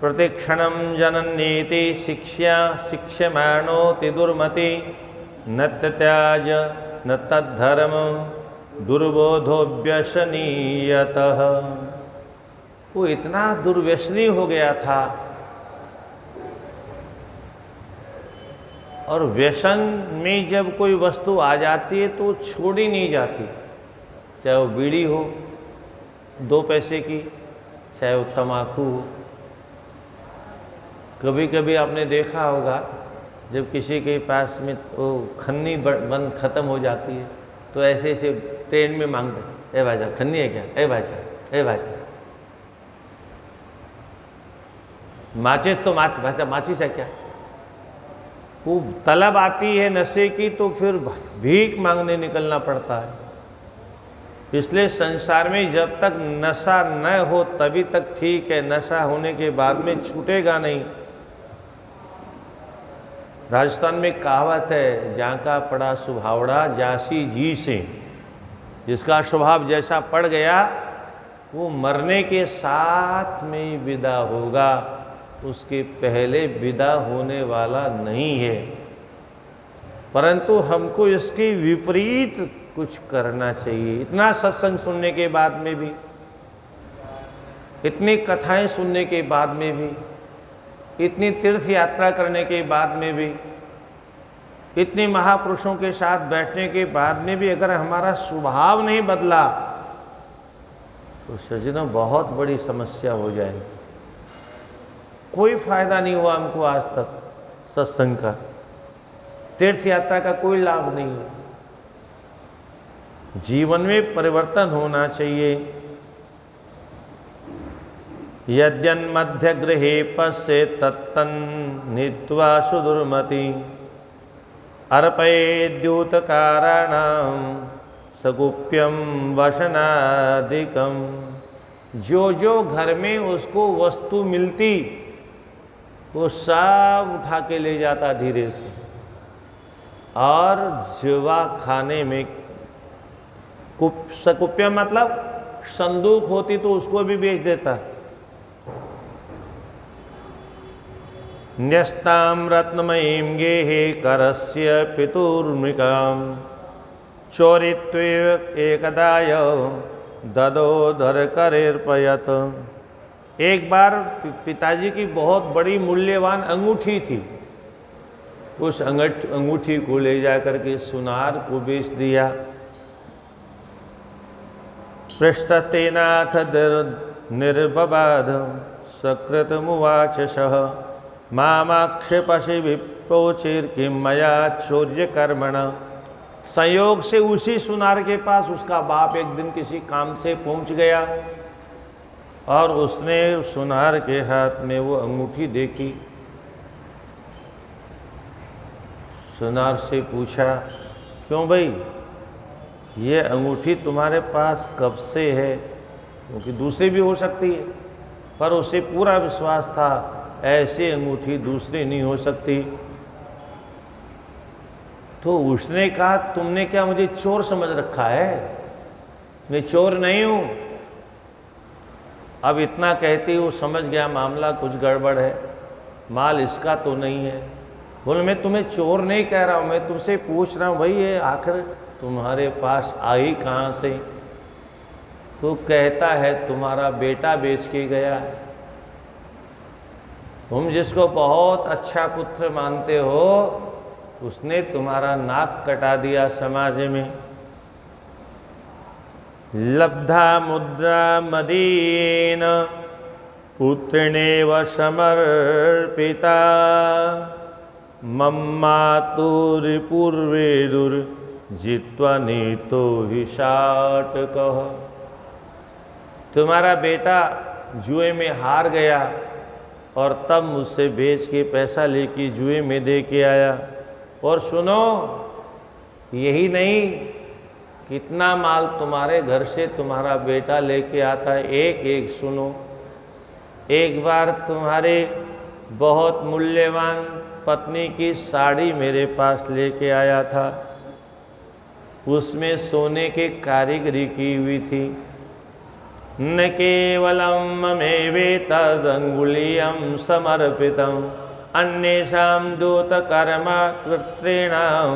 प्रतिक्षणम जननीति शिक्षा शिक्षमाणोति दुर्मति न त्याज न तद्धर्म दुर्बोधो व्यसनीयतः। वो इतना दुर्व्यसनी हो गया था, और व्यसन में जब कोई वस्तु आ जाती है तो छोड़ी नहीं जाती, चाहे वो बीड़ी हो 2 पैसे की, चाहे वो तम्बाकू हो। कभी कभी आपने देखा होगा जब किसी के पास में वो खन्नी बंद ख़त्म हो जाती है तो ऐसे ऐसे ट्रेन में मांगते, ए भाईजा खन्नी है क्या, ए भाईजा, ए भाईजा। माचिस तो भाईजा माचिस है क्या। वो तलब आती है नशे की तो फिर भीख मांगने निकलना पड़ता है। इसलिए संसार में जब तक नशा न हो तभी तक ठीक है, नशा होने के बाद में छूटेगा नहीं। राजस्थान में कहावत है, जहाँ का पड़ा सुभावड़ा जासी जी से। जिसका स्वभाव जैसा पड़ गया वो मरने के साथ में विदा होगा, उसके पहले विदा होने वाला नहीं है। परंतु हमको इसके विपरीत कुछ करना चाहिए। इतना सत्संग सुनने के बाद में भी, इतनी कथाएं सुनने के बाद में भी, इतनी तीर्थ यात्रा करने के बाद में भी, इतने महापुरुषों के साथ बैठने के बाद में भी अगर हमारा स्वभाव नहीं बदला तो सज्जनों बहुत बड़ी समस्या हो जाएगी। कोई फायदा नहीं हुआ हमको आज तक सत्संग का, तीर्थ यात्रा का कोई लाभ नहीं हुआ। जीवन में परिवर्तन होना चाहिए। यद्यन मध्य गृहे पश्ये तत्तन नीत्वा सुदुर्मति अर्पयेद्यूत काराणाम सगुप्यम वसनादिकम। जो जो घर में उसको वस्तु मिलती वो सब उठा के ले जाता धीरे से, और जुआ खाने में सकुप्य मतलब संदूक होती तो उसको भी बेच देता। न्यस्ताम रत्नमयीं गेहे करस्य पितुर्मृगाम चोरित्वेव एकदाय ददोदर करेर्पयत। एक बार पिताजी की बहुत बड़ी मूल्यवान अंगूठी थी, उस अंगूठी को ले जाकर के सुनार को बेच दिया। पृष्ठतेनाथ निर्बबाध सकृत मुवाच सह मामाक्षेपसि विप्रोचिर किम मया चौर्य कर्मण। संयोग से उसी सुनार के पास उसका बाप एक दिन किसी काम से पहुंच गया और उसने सुनार के हाथ में वो अंगूठी देखी। सुनार से पूछा, क्यों भाई ये अंगूठी तुम्हारे पास कब से है? क्योंकि दूसरी भी हो सकती है, पर उसे पूरा विश्वास था ऐसी अंगूठी दूसरी नहीं हो सकती। तो उसने कहा, तुमने क्या मुझे चोर समझ रखा है? मैं चोर नहीं हूँ। अब इतना कहती वो समझ गया मामला कुछ गड़बड़ है, माल इसका तो नहीं है। बोले मैं तुम्हें चोर नहीं कह रहा हूँ, मैं तुमसे पूछ रहा हूँ भाई ये आखिर तुम्हारे पास आई कहाँ से? तो कहता है तुम्हारा बेटा बेच के गया है। तुम जिसको बहुत अच्छा पुत्र मानते हो उसने तुम्हारा नाक कटा दिया समाज में। लब्धा मुद्रा मदीन पुत्रेणेव समर्पिता मम्मातुरिपूर्वेदुर जित्वा नीतो विषाटकः। तुम्हारा बेटा जुए में हार गया और तब मुझसे बेच के पैसा लेके जुए में दे के आया। और सुनो, यही नहीं, कितना माल तुम्हारे घर से तुम्हारा बेटा लेके आता है, एक एक सुनो। एक बार तुम्हारे बहुत मूल्यवान पत्नी की साड़ी मेरे पास लेके आया था, उसमें सोने के कारीगरी की हुई थी। न केवलम ममेवेतदंगुलीयं समर्पितम् अन्येषां दूतकर्मा कृत्रेणां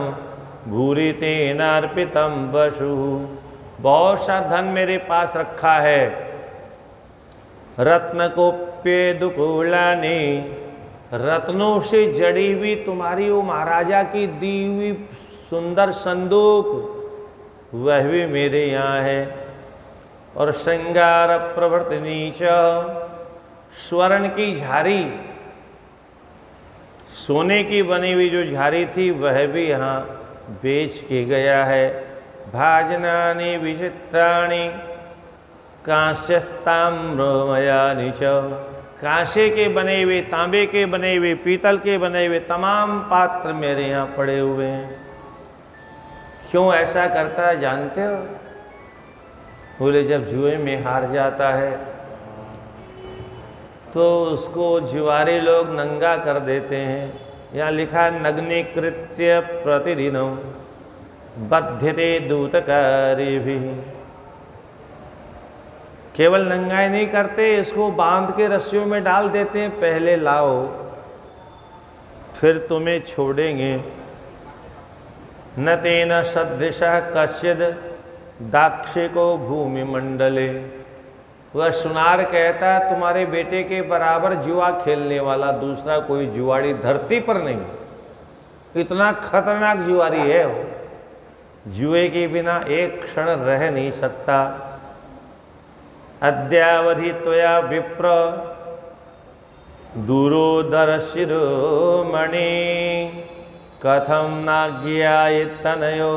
भूरि तेनार्पितं वसु। बहुत सा धन मेरे पास रखा है, रत्नकोप्ये दुकूलानि, रत्नों से जड़ी हुई तुम्हारी वो महाराजा की दी हुई सुंदर संदूक वह भी मेरे यहाँ है। और श्रृंगार प्रवर्तनी च, स्वर्ण की झारी, सोने की बनी हुई जो झारी थी वह भी यहाँ बेच के गया है। भाजनानि विचित्राणि कांस्यताम्रमयानि च, कांसे के बने हुए, तांबे के बने हुए, पीतल के बने हुए तमाम पात्र मेरे यहाँ पड़े हुए हैं। क्यों ऐसा करता है जानते हो? बोले जब जुए में हार जाता है तो उसको जुआरी लोग नंगा कर देते हैं। यहाँ लिखा है नग्नीकृत्य प्रतिदिनं बध्यते दूतकारिभिः। केवल नंगाई नहीं करते, इसको बांध के रस्सियों में डाल देते हैं, पहले लाओ फिर तुम्हें छोड़ेंगे। न तेन सदृशः कश्चिद् दाक्षिको भूमि मंडले। वह सुनार कहता है तुम्हारे बेटे के बराबर जुआ खेलने वाला दूसरा कोई जुआड़ी धरती पर नहीं। इतना खतरनाक जुआरी है वो, जुए के बिना एक क्षण रह नहीं सकता। अद्यावधि त्वया विप्र दूरोदर शिरोमणि कथम नाज्ञाय तनयो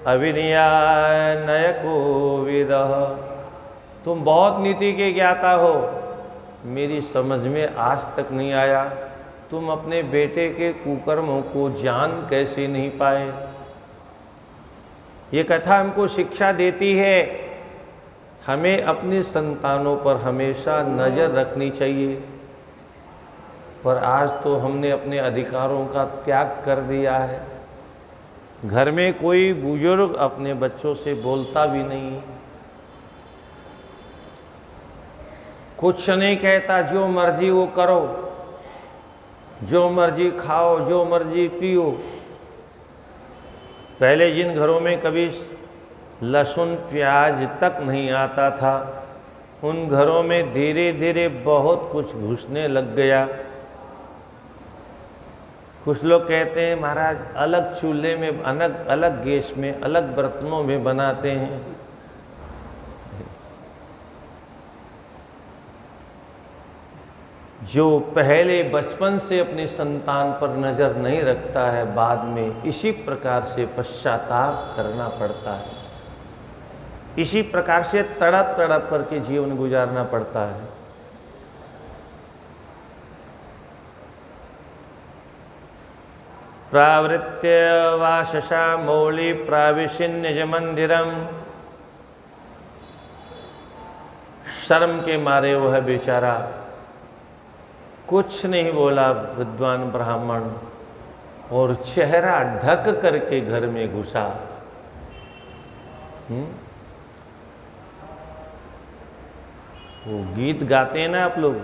अभिनयानय कोविदः। तुम बहुत नीति के ज्ञाता हो, मेरी समझ में आज तक नहीं आया तुम अपने बेटे के कुकर्मों को जान कैसे नहीं पाए। ये कथा हमको शिक्षा देती है, हमें अपनी संतानों पर हमेशा नज़र रखनी चाहिए। पर आज तो हमने अपने अधिकारों का त्याग कर दिया है। घर में कोई बुजुर्ग अपने बच्चों से बोलता भी नहीं, कुछ नहीं कहता, जो मर्जी वो करो, जो मर्जी खाओ, जो मर्जी पियो। पहले जिन घरों में कभी लहसुन प्याज तक नहीं आता था, उन घरों में धीरे धीरे बहुत कुछ घुसने लग गया। कुछ लोग कहते हैं महाराज अलग चूल्हे में, अलग अलग गैस में, अलग बर्तनों में बनाते हैं। जो पहले बचपन से अपनी संतान पर नज़र नहीं रखता है, बाद में इसी प्रकार से पश्चाताप करना पड़ता है, इसी प्रकार से तड़प तड़प करके जीवन गुजारना पड़ता है। प्रावृत्य वाशसा मौली प्राविशिन्य मंदिरम। शर्म के मारे वह बेचारा कुछ नहीं बोला विद्वान ब्राह्मण, और चेहरा ढक करके घर में घुसा। वो गीत गाते हैं ना आप लोग,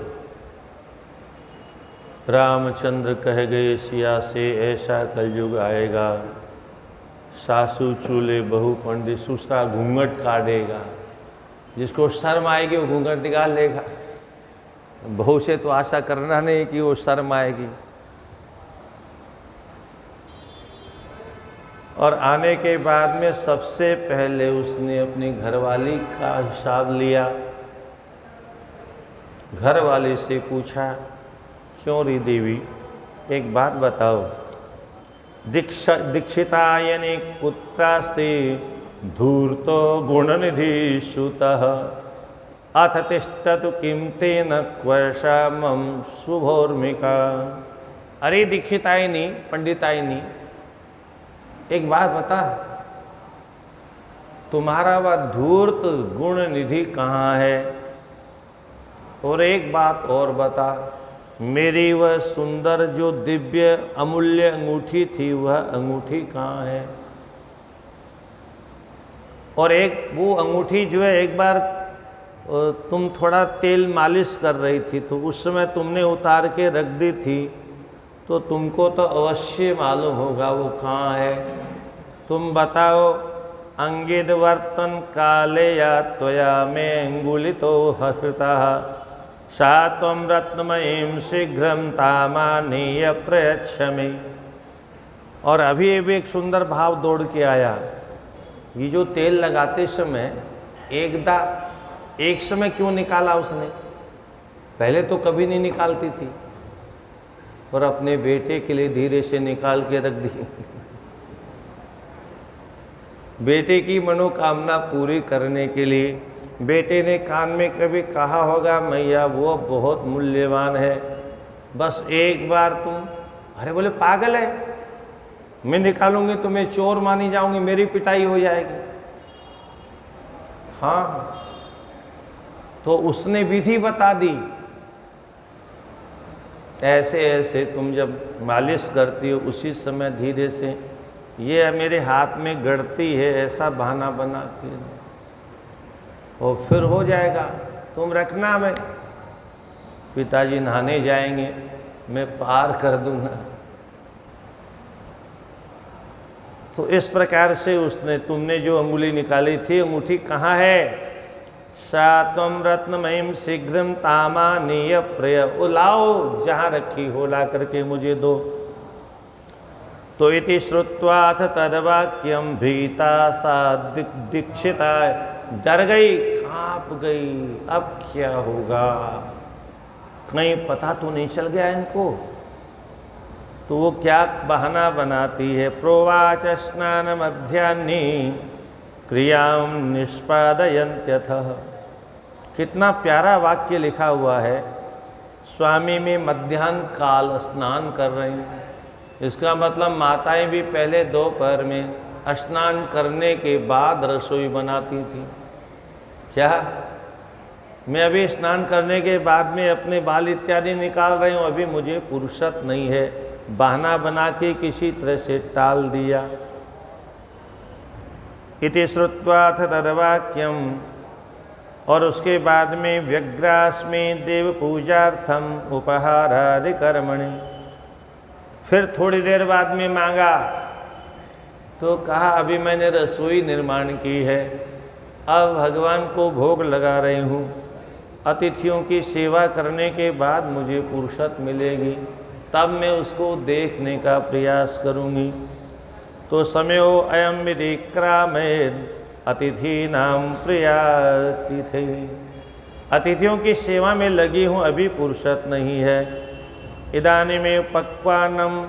रामचंद्र कह गए सिया से ऐसा कलयुग आएगा, सासू चूल्हे बहू पंडित सुस्ता घूंघट काटेगा। जिसको शर्म आएगी वो घूंघट निकाल लेगा, बहू से तो आशा करना नहीं कि वो शर्म आएगी। और आने के बाद में सबसे पहले उसने अपनी घरवाली का हिसाब लिया। घरवाली से पूछा, क्यों री देवी, एक बात बताओ, दीक्षितायनि कुत्रास्ति धूर्तो गुणनिधि सुतः अथ तिष्ठतु किं तेन क्वर्षामं शुभोर्मिका। अरे दीक्षितायनी, पंडितायनी, एक बात बता, तुम्हारा वह धूर्त गुण निधि कहाँ है? और एक बात और बता, मेरी वह सुंदर जो दिव्य अमूल्य अंगूठी थी, वह अंगूठी कहाँ है? और एक वो अंगूठी जो है, एक बार तुम थोड़ा तेल मालिश कर रही थी तो उस समय तुमने उतार के रख दी थी, तो तुमको तो अवश्य मालूम होगा वो कहाँ है। तुम बताओ, अंगिद वर्तन काले या त्वया में अंगुलितो हृता सा त्वं रत्नमयीं शीघ्रं तामानीय प्रयच्छमि। और अभी भी एक सुंदर भाव दौड़ के आया। ये जो तेल लगाते समय एक समय क्यों निकाला उसने? पहले तो कभी नहीं निकालती थी, और अपने बेटे के लिए धीरे से निकाल के रख दी। बेटे की मनोकामना पूरी करने के लिए। बेटे ने कान में कभी कहा होगा, मैया वो बहुत मूल्यवान है, बस एक बार तुम। अरे बोले पागल है, मैं निकालूंगी तो मैं चोर मानी जाऊंगी, मेरी पिटाई हो जाएगी। हाँ, तो उसने विधि बता दी, ऐसे ऐसे तुम जब मालिश करती हो उसी समय धीरे से ये मेरे हाथ में गड़ती है, ऐसा बहाना बना के, और फिर हो जाएगा। तुम रखना, मैं पिताजी नहाने जाएंगे, मैं पार कर दूंगा। तो इस प्रकार से उसने, तुमने जो अंगुली निकाली थी, अंगूठी कहाँ है? सा त्वं रत्नमयीं शीघ्रं तामानीय प्रय। वो लाओ, जहाँ रखी हो ला करके मुझे दो। तो इति श्रुत्वाथ तद्वाक्यं भीता सा दीक्षिता, डर गई, कांप गई, अब क्या होगा, कहीं पता तो नहीं चल गया इनको। तो वो क्या बहाना बनाती है, प्रोवाच स्नान मध्याह्नि क्रियां निष्पादयन्त्यथः। कितना प्यारा वाक्य लिखा हुआ है, स्वामी में मध्याह्न काल स्नान कर रही हैं। इसका मतलब माताएं भी पहले दोपहर में स्नान करने के बाद रसोई बनाती थी। क्या मैं अभी स्नान करने के बाद में अपने बाल इत्यादि निकाल रही हूँ, अभी मुझे फुर्सत नहीं है, बहाना बना के किसी तरह से टाल दिया। इति श्रुत्वाथ तद्वाक्यम। और उसके बाद में व्यग्रास्मि देव पूजार्थम उपहारादि कर्मणि। फिर थोड़ी देर बाद में मांगा तो कहा, अभी मैंने रसोई निर्माण की है, अब भगवान को भोग लगा रही हूँ, अतिथियों की सेवा करने के बाद मुझे फुर्सत मिलेगी, तब मैं उसको देखने का प्रयास करूँगी। तो समयो अयम विधिक्रामेन अतिथीनां प्रियातिथि। अतिथियों की सेवा में लगी हूँ, अभी फुर्सत नहीं है। इदानीमेव पक्वान्नं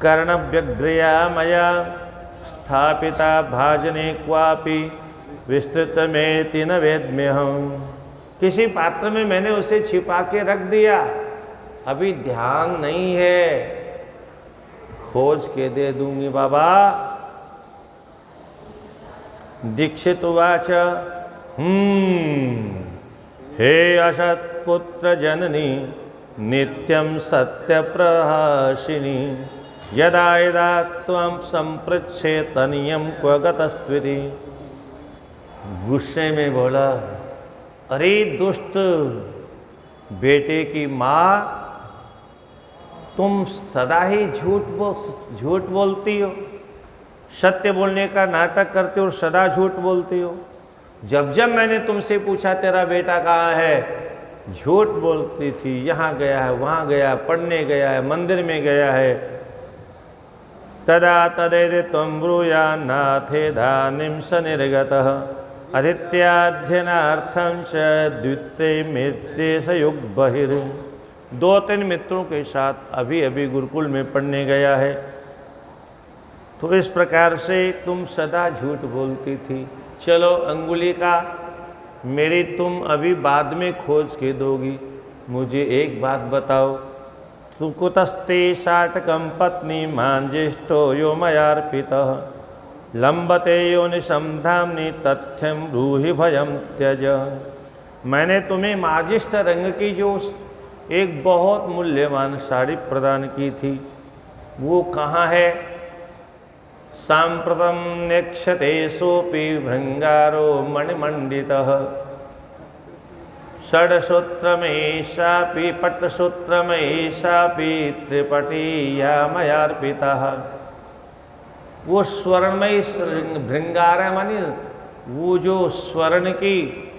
कर्णव्यग्रया मया स्थापिता भाजने क्वापि विस्तृतमेति न वेद्म्यहम्। किसी पात्र में मैंने उसे छिपा के रख दिया, अभी ध्यान नहीं है, खोज के दे दूंगी बाबा। दीक्षित उवाच, हे असत्पुत्र जननी नित्यं सत्यप्रहासिनी यदा यदा त्वं संपृच्छे तनियं क्व गतस्त्विति। गुस्से में बोला, अरे दुष्ट बेटे की माँ, तुम सदा ही झूठ बोलती हो, सत्य बोलने का नाटक करते हो और सदा झूठ बोलती हो। जब जब मैंने तुमसे पूछा तेरा बेटा कहाँ है, झूठ बोलती थी, यहाँ गया है, वहाँ गया है, पढ़ने गया है, मंदिर में गया है। तदा तदेति त्वं ब्रूयान्नाथे धानिं स निर्गतः अदित्याध्ययनार्थं च द्वित्रे मित्रे स युग्बहिर्। 2-3 मित्रों के साथ अभी अभी गुरुकुल में पढ़ने गया है। तो इस प्रकार से तुम सदा झूठ बोलती थी। चलो अंगुलिका, मेरी तुम अभी बाद में खोज के दोगी। मुझे एक बात बताओ, तु कुतस्ते शाटकं पत्नी मांजिष्ठो यो मयार्पितः लंबते योनिशं धाम्नि तथ्यं ब्रूहि भयं त्यज। मैंने तुम्हें माजिष्ठ रंग की जो एक बहुत मूल्यवान साड़ी प्रदान की थी, वो कहाँ है? सांप्रतं नेक्षते सोऽपि भृंगारो मणिमण्डितः षड्सूत्रमैषापि पट्टसूत्रमैषापि त्रिपटीया मयार्पितः। वो स्वर्णमयी भृंगार है, मानी वो जो स्वर्ण की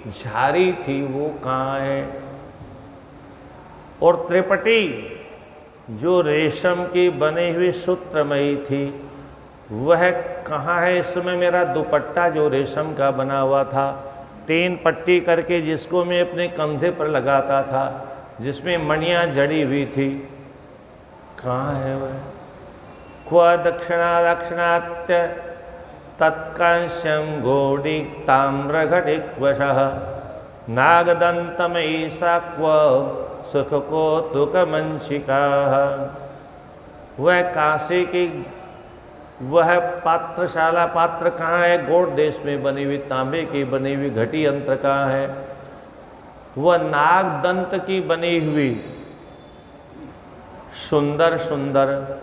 झारी थी वो कहाँ है? और त्रिपटी जो रेशम की बनी हुई सूत्रमयी थी वह कहाँ है? इसमें मेरा दुपट्टा जो रेशम का बना हुआ था, 3 पट्टी करके जिसको मैं अपने कंधे पर लगाता था, जिसमें मणियाँ जड़ी हुई थी, कहाँ है वह? क्व दक्षिणात्य तत्कांश्यं गौडी ताम्रघटिक्वशः नागदन्तमयीसा क्व सुखकौतुकमंशिकाः। वह कांसे की वह पात्रशाला पात्र कहाँ है? गौड़ देश में बनी हुई तांबे की बनी हुई घटी यंत्र कहाँ है? वह नाग दंत की बनी हुई सुंदर सुंदर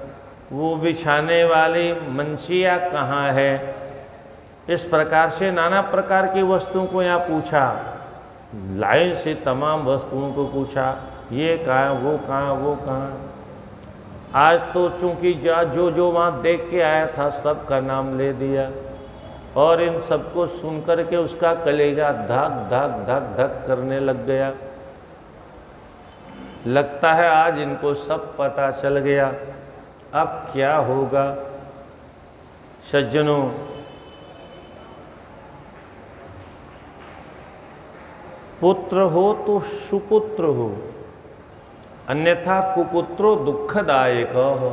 वो बिछाने वाली मंशिया कहाँ है? इस प्रकार से नाना प्रकार की वस्तुओं को यहाँ पूछा, लाइन से तमाम वस्तुओं को पूछा, ये कहाँ, वो कहाँ, वो कहाँ। आज तो चूंकि जो जो वहाँ देख के आया था सब का नाम ले दिया, और इन सबको सुन कर के उसका कलेजा धक धक धक धक करने लग गया। लगता है आज इनको सब पता चल गया, अब क्या होगा। सज्जनों, पुत्र हो तो सुपुत्र हो, अन्यथा कुपुत्रो दुखदायक हो।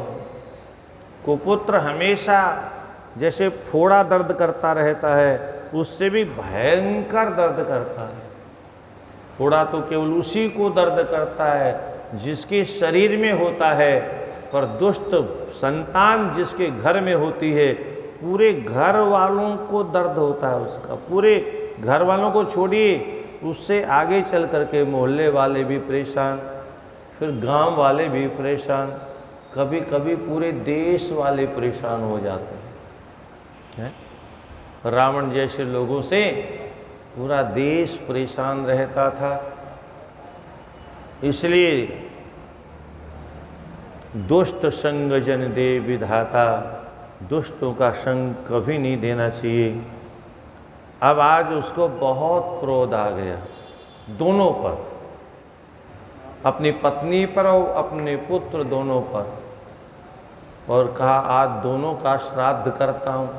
कुपुत्र हमेशा जैसे फोड़ा दर्द करता रहता है, उससे भी भयंकर दर्द करता है। फोड़ा तो केवल उसी को दर्द करता है जिसके शरीर में होता है, पर दुष्ट संतान जिसके घर में होती है, पूरे घर वालों को दर्द होता है उसका। पूरे घर वालों को छोड़िए, उससे आगे चल करके मोहल्ले वाले भी परेशान, फिर गांव वाले भी परेशान, कभी कभी पूरे देश वाले परेशान हो जाते हैं। रावण जैसे लोगों से पूरा देश परेशान रहता था। इसलिए दुष्ट संग जन दे विधाता, दुष्टों का संग कभी नहीं देना चाहिए। अब आज उसको बहुत क्रोध आ गया दोनों पर, अपनी पत्नी पर और अपने पुत्र दोनों पर, और कहा आज दोनों का श्राद्ध करता हूँ,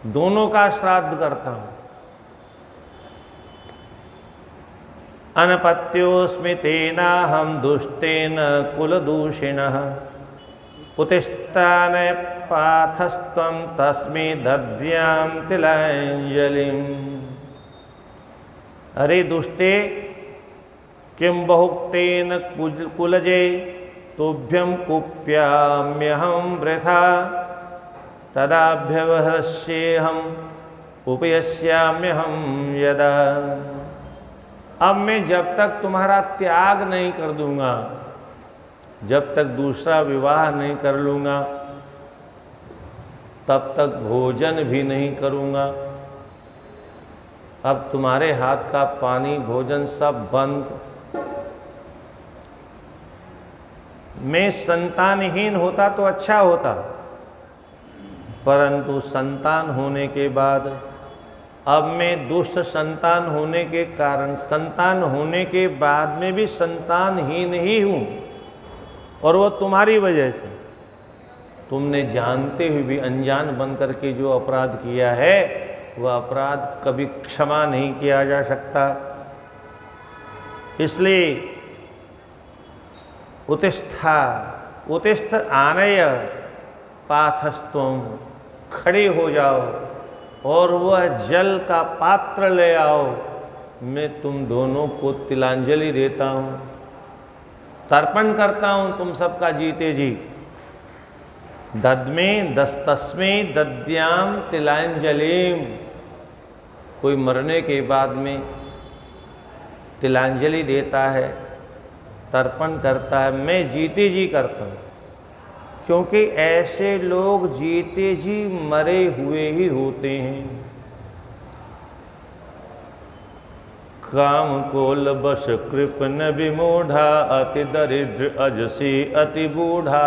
दोनों का श्राद्ध करता हूँ। अनपत्योस्मि तेनाहं दुष्टेन कुलदूषिणः उत्तिष्ठान पाथस्त्वं तस्मै दद्यां तिलांजलिम्। अरे दुष्टे, किं बहुक्तेन कुलजे तुभ्यं कुप्याम्यहं वृथा तदाभ्यवहस्येऽहम् उपयस्याम्यहं यदा। अब मैं जब तक तुम्हारा त्याग नहीं कर दूंगा, जब तक दूसरा विवाह नहीं कर लूँगा, तब तक भोजन भी नहीं करूँगा। अब तुम्हारे हाथ का पानी भोजन सब बंद। मैं संतानहीन होता तो अच्छा होता, परंतु संतान होने के बाद अब मैं दुष्ट संतान होने के कारण, संतान होने के बाद में भी संतानहीन ही हूँ, और वो तुम्हारी वजह से। तुमने जानते हुए भी अनजान बन करके जो अपराध किया है, वह अपराध कभी क्षमा नहीं किया जा सकता। इसलिए उत्तिष्ठ आनय पाथस्तुम, खड़े हो जाओ और वह जल का पात्र ले आओ। मैं तुम दोनों को तिलांजलि देता हूँ, तर्पण करता हूँ तुम सबका जीते जी। दद्मे दस्तस्मे दद्याम तिलांजलिम। कोई मरने के बाद में तिलांजलि देता है, तर्पण करता है, मैं जीते जी करता हूँ, क्योंकि ऐसे लोग जीते जी मरे हुए ही होते हैं। काम कोल बश कृपन विमूढ़ा, अति दरिद्र अजसी अति बूढ़ा।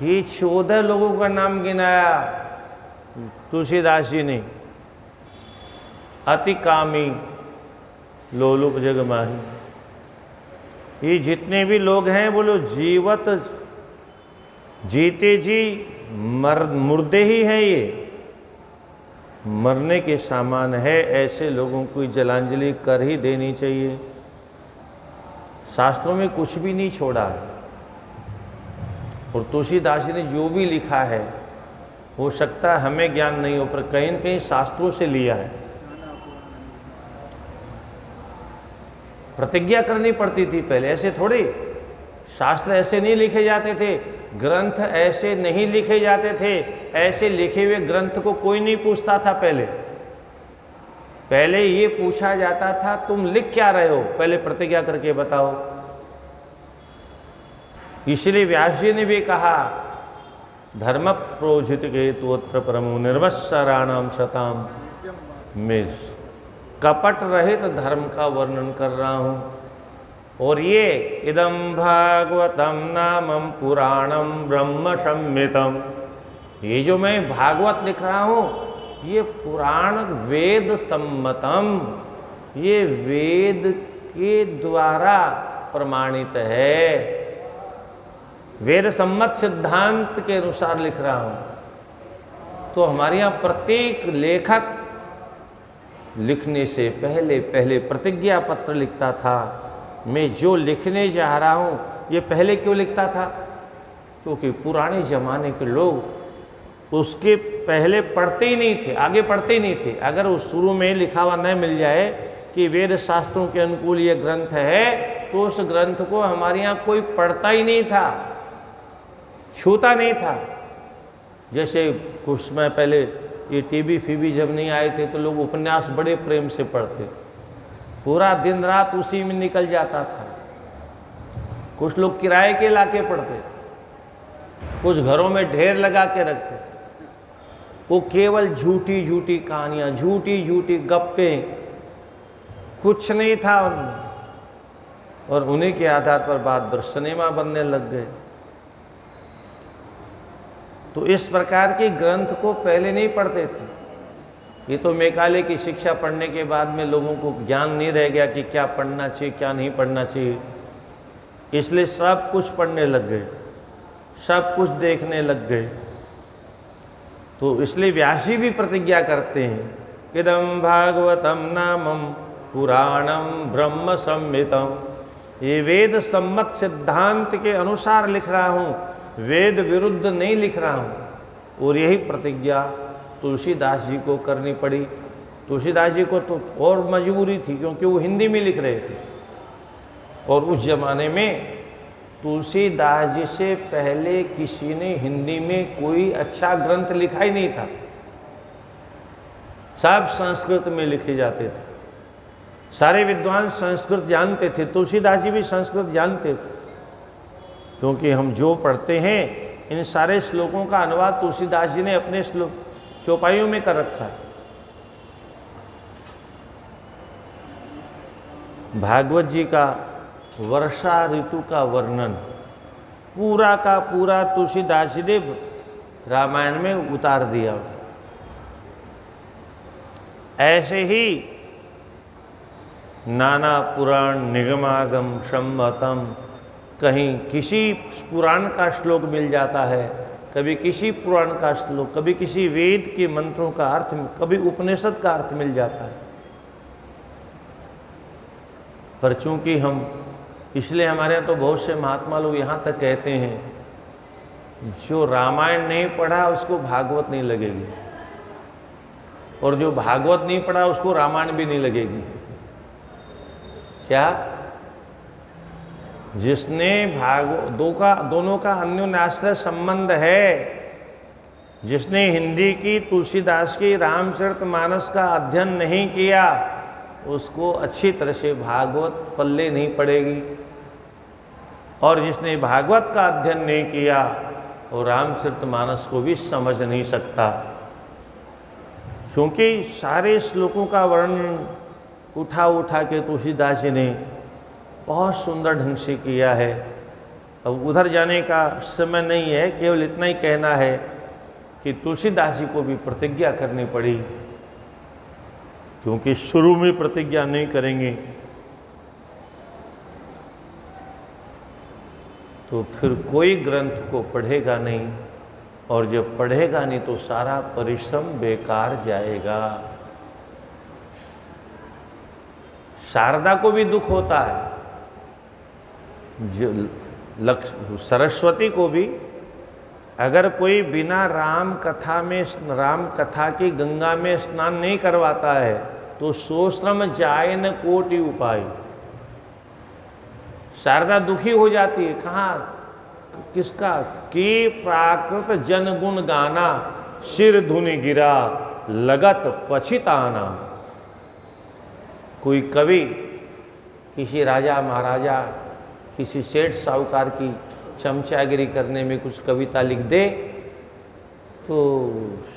ये 14 लोगों का नाम गिनाया तुलसीदास जी ने। अति कामी लोलुप जग माही। ये जितने भी लोग हैं बोलो जीवत जीते जी मुर्दे ही हैं, ये मरने के सामान है। ऐसे लोगों को जलांजलि कर ही देनी चाहिए। शास्त्रों में कुछ भी नहीं छोड़ा है। और तुलसीदास जी ने जो भी लिखा है, हो सकता है हमें ज्ञान नहीं हो, पर कहीं न कहीं शास्त्रों से लिया है। प्रतिज्ञा करनी पड़ती थी पहले, ऐसे थोड़ी। शास्त्र ऐसे नहीं लिखे जाते थे, ग्रंथ ऐसे नहीं लिखे जाते थे। ऐसे लिखे हुए ग्रंथ को कोई नहीं पूछता था पहले। पहले ये पूछा जाता था तुम लिख क्या रहे हो, पहले प्रतिज्ञा करके बताओ। इसलिए व्यास जी ने भी कहा, धर्म प्रोजित के तोत्र परमो निर्वत्सराणाम शताम। मैं कपट रहित धर्म का वर्णन कर रहा हूँ। और ये इदम भागवतम नामम पुराणम ब्रह्म संहितम, ये जो मैं भागवत लिख रहा हूँ, ये पुराण वेद सम्मतम, ये वेद के द्वारा प्रमाणित है। वेद सम्मत सिद्धांत के अनुसार लिख रहा हूँ। तो हमारे यहाँ प्रत्येक लेखक लिखने से पहले प्रतिज्ञा पत्र लिखता था। मैं जो लिखने जा रहा हूँ, ये पहले क्यों लिखता था? क्योंकि पुराने ज़माने के लोग उसके पहले पढ़ते ही नहीं थे, आगे पढ़ते ही नहीं थे। अगर उस शुरू में लिखा हुआ न मिल जाए कि वेद शास्त्रों के अनुकूल ये ग्रंथ है, तो उस ग्रंथ को हमारे यहाँ कोई पढ़ता ही नहीं था, छूता नहीं था। जैसे कुछ समय पहले ये टीवी फीवी जब नहीं आए थे, तो लोग उपन्यास बड़े प्रेम से पढ़ते, पूरा दिन रात उसी में निकल जाता था। कुछ लोग किराए के लाके पढ़ते, कुछ घरों में ढेर लगा के रखते। वो केवल झूठी झूठी कहानियाँ, झूठी झूठी गप्पें, कुछ नहीं था उनमें। और उन्हीं के आधार पर बात पर सिनेमा बनने लग गए। तो इस प्रकार के ग्रंथ को पहले नहीं पढ़ते थे। ये तो मेकाले की शिक्षा पढ़ने के बाद में लोगों को ज्ञान नहीं रह गया कि क्या पढ़ना चाहिए क्या नहीं पढ़ना चाहिए, इसलिए सब कुछ पढ़ने लग गए, सब कुछ देखने लग गए। तो इसलिए व्यास जी भी प्रतिज्ञा करते हैं, इदम भागवतम नामम पुराणम ब्रह्म संहितम। ये वेद सम्मत सिद्धांत के अनुसार लिख रहा हूँ, वेद विरुद्ध नहीं लिख रहा हूँ। और यही प्रतिज्ञा तुलसीदास जी को करनी पड़ी। तुलसीदास जी को तो और मजबूरी थी, क्योंकि वो हिंदी में लिख रहे थे। और उस जमाने में तुलसीदास जी से पहले किसी ने हिंदी में कोई अच्छा ग्रंथ लिखा ही नहीं था, सब संस्कृत में लिखे जाते थे। सारे विद्वान संस्कृत जानते थे, तुलसीदास जी भी संस्कृत जानते थे। क्योंकि हम जो पढ़ते हैं, इन सारे श्लोकों का अनुवाद तुलसीदास जी ने अपने श्लोक चौपाइयों में कर रखा है। भागवत जी का वर्षा ऋतु का वर्णन पूरा का पूरा तुलसीदास जी ने रामायण में उतार दिया। ऐसे ही नाना पुराण निगमागम सम्मतम, कहीं किसी पुराण का श्लोक मिल जाता है, कभी किसी पुराण का श्लोक, कभी किसी वेद के मंत्रों का अर्थ, कभी उपनिषद का अर्थ मिल जाता है। पर चूंकि हम, इसलिए हमारे यहाँ तो बहुत से महात्मा लोग यहाँ तक कहते हैं, जो रामायण नहीं पढ़ा उसको भागवत नहीं लगेगी, और जो भागवत नहीं पढ़ा उसको रामायण भी नहीं लगेगी। क्या? जिसने दोनों का अन्योन्याश्रय संबंध है, जिसने हिंदी की तुलसीदास की रामचरितमानस का अध्ययन नहीं किया, उसको अच्छी तरह से भागवत पल्ले नहीं पड़ेगी, और जिसने भागवत का अध्ययन नहीं किया वो रामचरितमानस को भी समझ नहीं सकता, क्योंकि सारे श्लोकों का वर्णन उठा उठा के तुलसीदास जी ने बहुत सुंदर ढंग से किया है। अब उधर जाने का समय नहीं है, केवल इतना ही कहना है कि तुलसीदास जी को भी प्रतिज्ञा करनी पड़ी, क्योंकि शुरू में प्रतिज्ञा नहीं करेंगे तो फिर कोई ग्रंथ को पढ़ेगा नहीं, और जब पढ़ेगा नहीं तो सारा परिश्रम बेकार जाएगा। शारदा को भी दुख होता है, सरस्वती को भी, अगर कोई बिना राम कथा की गंगा में स्नान नहीं करवाता है तो सोश्रम जाए न कोटि उपाय। शारदा दुखी हो जाती है, कहाँ, किसका? कि प्राकृत जन गुण गाना, सिर धुनि गिरा लगत पछिताना। कोई कवि किसी राजा महाराजा, किसी सेठ साहूकार की चमचागिरी करने में कुछ कविता लिख दे तो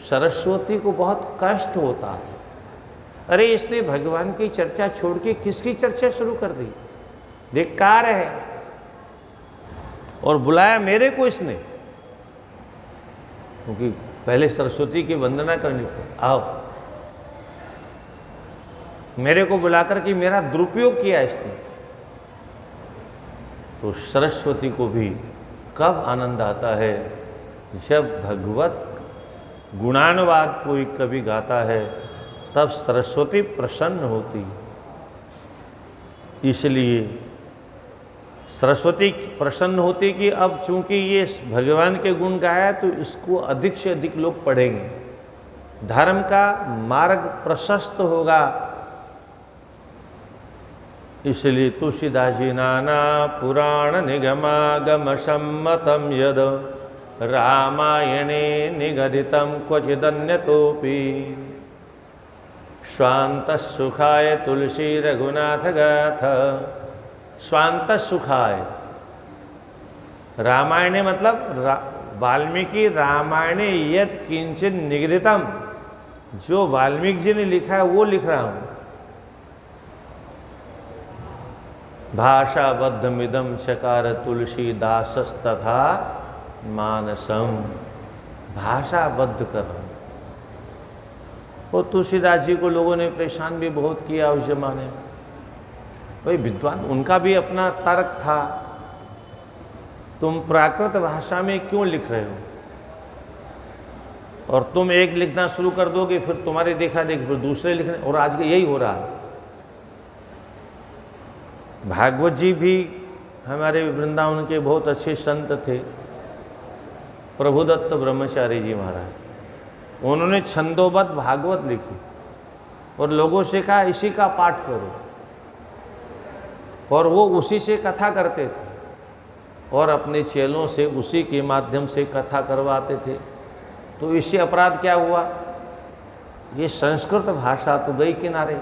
सरस्वती को बहुत कष्ट होता है। अरे इसने भगवान की चर्चा छोड़ के किसकी चर्चा शुरू कर दी, धिक्कार है, और बुलाया मेरे को इसने, क्योंकि पहले सरस्वती की वंदना करनी पड़ी। आओ, मेरे को बुलाकर के मेरा दुरुपयोग किया इसने। तो सरस्वती को भी कब आनंद आता है? जब भगवत गुणानुवाद कोई कवि गाता है तब सरस्वती प्रसन्न होती। इसलिए सरस्वती प्रसन्न होती कि अब चूंकि ये भगवान के गुण गाया तो इसको अधिक से अधिक लोग पढ़ेंगे, धर्म का मार्ग प्रशस्त होगा। इसलिए तुलसीदास जी नाना पुराण निगमागम सम्मतम यद रामायणे निगदितम क्वचिदन्यतोपि स्वांत सुखाय तुलसी रघुनाथ गाथा। स्वांत सुखाय, रामायणे मतलब वाल्मीकि रामायणे यद किंचित निगदितम, जो वाल्मीकि जी ने लिखा है वो लिख रहा हूं। भाषाबद्धमिदं चकार तुलसीदासस्तथा मानसम। भाषाबद्ध कर रहा हूं। वो तुलसीदास जी को लोगों ने परेशान भी बहुत किया उस जमाने में। भाई विद्वान, उनका भी अपना तर्क था, तुम प्राकृत भाषा में क्यों लिख रहे हो, और तुम एक लिखना शुरू कर दोगे फिर तुम्हारे देखा देख फिर दूसरे लिखने, और आज यही हो रहा है। भागवत जी भी हमारे वृंदावन के बहुत अच्छे संत थे, प्रभुदत्त ब्रह्मचारी जी महाराज। उन्होंने छंदोबद्ध भागवत लिखी और लोगों से कहा इसी का पाठ करो, और वो उसी से कथा करते थे और अपने चेलों से उसी के माध्यम से कथा करवाते थे। तो इससे अपराध क्या हुआ? ये संस्कृत भाषा तो गई किनारे।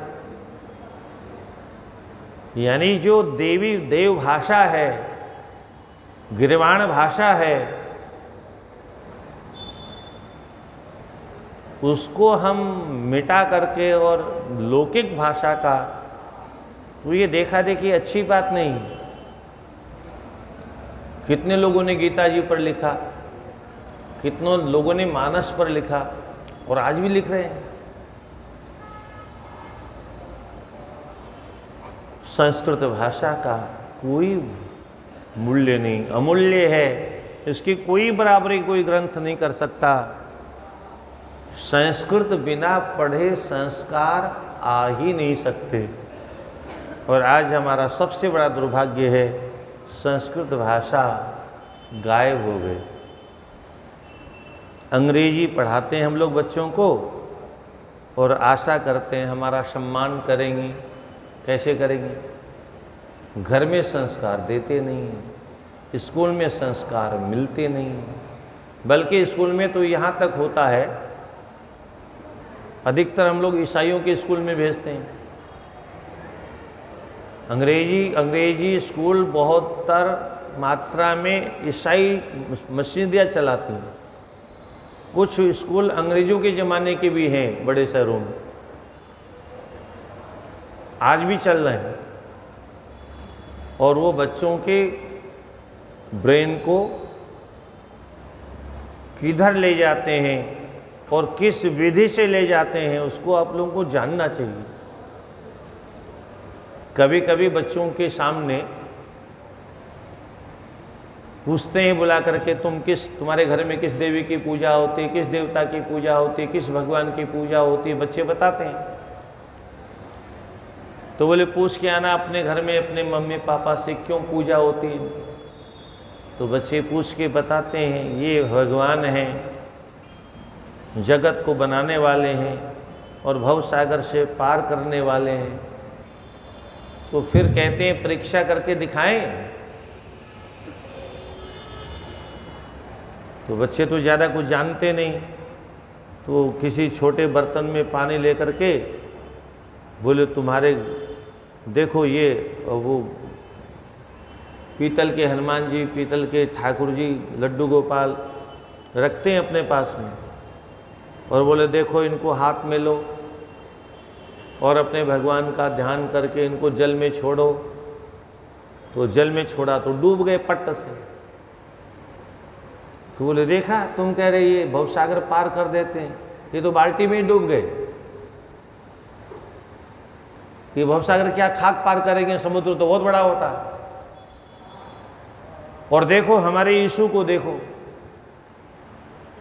यानी जो देव भाषा है, गिरवाण भाषा है, उसको हम मिटा करके और लौकिक भाषा का, तो ये देखा देखी अच्छी बात नहीं। कितने लोगों ने गीता जी पर लिखा, कितनों लोगों ने मानस पर लिखा, और आज भी लिख रहे हैं। संस्कृत भाषा का कोई मूल्य नहीं, अमूल्य है। इसकी कोई बराबरी कोई ग्रंथ नहीं कर सकता। संस्कृत बिना पढ़े संस्कार आ ही नहीं सकते। और आज हमारा सबसे बड़ा दुर्भाग्य है, संस्कृत भाषा गायब हो गई। अंग्रेजी पढ़ाते हैं हम लोग बच्चों को और आशा करते हैं हमारा सम्मान करेंगी। कैसे करेंगी? घर में संस्कार देते नहीं, स्कूल में संस्कार मिलते नहीं। बल्कि स्कूल में तो यहाँ तक होता है, अधिकतर हम लोग ईसाइयों के स्कूल में भेजते हैं। अंग्रेजी स्कूल बहुतर मात्रा में ईसाई मसीदियाँ चलाती हैं। कुछ स्कूल अंग्रेजों के ज़माने के भी हैं बड़े शहरों में, आज भी चल रहे हैं। और वो बच्चों के ब्रेन को किधर ले जाते हैं और किस विधि से ले जाते हैं, उसको आप लोगों को जानना चाहिए। कभी कभी बच्चों के सामने पूछते हैं बुला करके, तुम्हारे घर में किस देवी की पूजा होती है, किस देवता की पूजा होती है, किस भगवान की पूजा होती है। बच्चे बताते हैं। तो बोले पूछ के आना अपने घर में अपने मम्मी पापा से क्यों पूजा होती है। तो बच्चे पूछ के बताते हैं, ये भगवान हैं, जगत को बनाने वाले हैं और भव सागर से पार करने वाले हैं। तो फिर कहते हैं परीक्षा करके दिखाएं। तो बच्चे तो ज़्यादा कुछ जानते नहीं, तो किसी छोटे बर्तन में पानी लेकर के बोले तुम्हारे देखो ये वो पीतल के हनुमान जी, पीतल के ठाकुर जी, लड्डू गोपाल रखते हैं अपने पास में, और बोले देखो इनको हाथ में लो और अपने भगवान का ध्यान करके इनको जल में छोड़ो। तो जल में छोड़ा तो डूब गए पट्ट से। तो बोले देखा, तुम कह रहे ये भवसागर पार कर देते हैं, ये तो बाल्टी में ही डूब गए। ये भवसागर क्या खाक पार करेंगे, समुद्र तो बहुत बड़ा होता है। और देखो हमारे यीशु को देखो,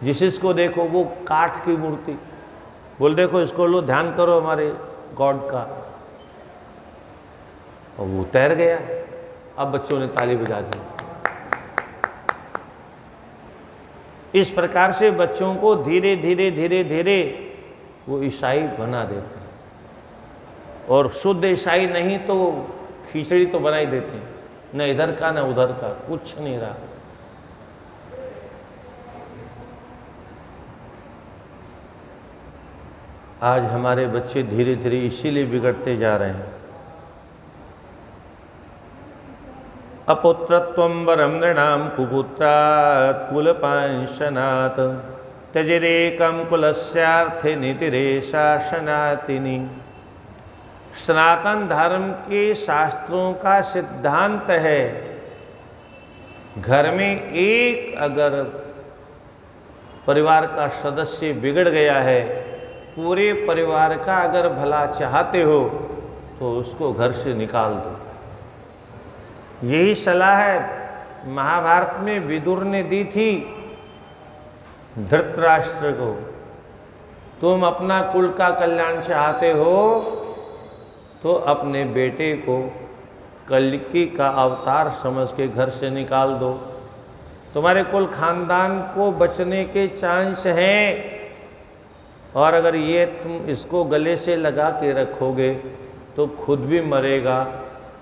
जीसस को देखो, वो काठ की मूर्ति। बोल देखो इसको लो, ध्यान करो हमारे गॉड का। और वो तैर गया। अब बच्चों ने ताली बजा दी। इस प्रकार से बच्चों को धीरे धीरे धीरे धीरे वो ईसाई बना देते हैं। और शुद्ध ईसाई नहीं तो खिचड़ी तो बना ही देते हैं, न इधर का न उधर का, कुछ नहीं रहा। आज हमारे बच्चे धीरे धीरे इसीलिए बिगड़ते जा रहे हैं। अपुत्रत्वं वरं नृणां कुपुत्रात् कुलपांशनात् त्यजेदेकं कुलस्यार्थे नीतिरेषा सनातनी। सनातन धर्म के शास्त्रों का सिद्धांत है, घर में एक अगर परिवार का सदस्य बिगड़ गया है, पूरे परिवार का अगर भला चाहते हो तो उसको घर से निकाल दो। यही सलाह है महाभारत में विदुर ने दी थी धृतराष्ट्र को। तुम अपना कुल का कल्याण चाहते हो तो अपने बेटे को कल्कि का अवतार समझ के घर से निकाल दो। तुम्हारे कुल खानदान को बचने के चांस हैं, और अगर ये तुम इसको गले से लगा के रखोगे तो खुद भी मरेगा,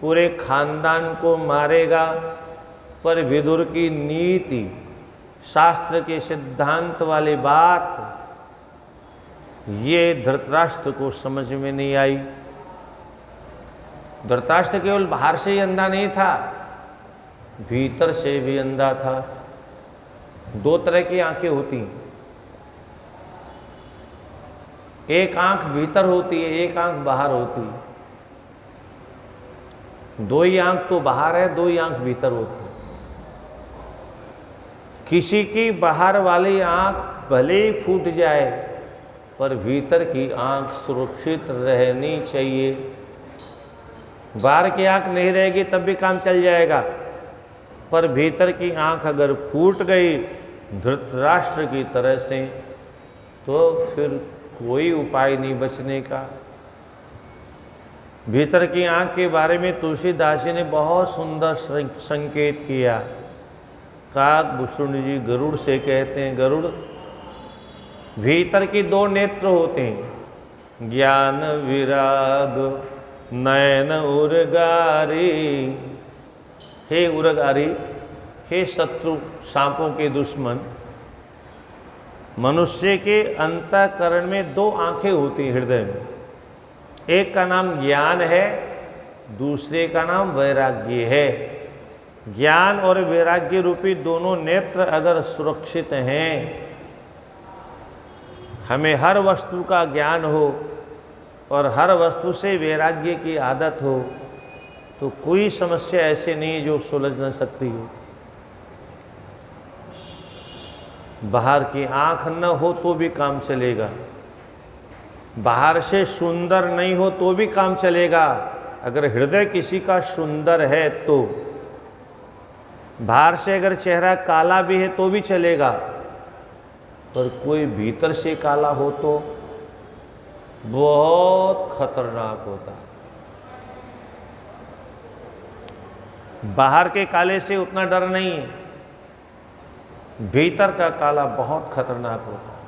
पूरे खानदान को मारेगा। पर विदुर की नीति, शास्त्र के सिद्धांत वाली बात ये धृतराष्ट्र को समझ में नहीं आई। धृतराष्ट्र केवल बाहर से ही अंधा नहीं था, भीतर से भी अंधा था। दो तरह की आंखें होती हैं, एक आंख भीतर होती है, एक आंख बाहर होती है। दो ही आंख तो बाहर है, दो ही आंख भीतर होती है। किसी की बाहर वाली आंख भले ही फूट जाए पर भीतर की आंख सुरक्षित रहनी चाहिए। बाहर की आंख नहीं रहेगी तब भी काम चल जाएगा, पर भीतर की आंख अगर फूट गई धृतराष्ट्र की तरह से तो फिर कोई उपाय नहीं बचने का। भीतर की आंख के बारे में तुलसीदास जी ने बहुत सुंदर संकेत किया। काकभूषण जी गरुड़ से कहते हैं, गरुड़ भीतर की दो नेत्र होते हैं, ज्ञान विराग नयन उर्गारी। हे उर्गारी, हे शत्रु सांपों के दुश्मन, मनुष्य के अंतःकरण में दो आंखें होती हैं हृदय में, एक का नाम ज्ञान है, दूसरे का नाम वैराग्य है। ज्ञान और वैराग्य रूपी दोनों नेत्र अगर सुरक्षित हैं, हमें हर वस्तु का ज्ञान हो और हर वस्तु से वैराग्य की आदत हो, तो कोई समस्या ऐसे नहीं जो सुलझ न सकती हो। बाहर की आंख न हो तो भी काम चलेगा, बाहर से सुंदर नहीं हो तो भी काम चलेगा। अगर हृदय किसी का सुंदर है तो, बाहर से अगर चेहरा काला भी है तो भी चलेगा, पर कोई भीतर से काला हो तो बहुत खतरनाक होता। बाहर के काले से उतना डर नहीं है, भीतर का काला बहुत खतरनाक होता है।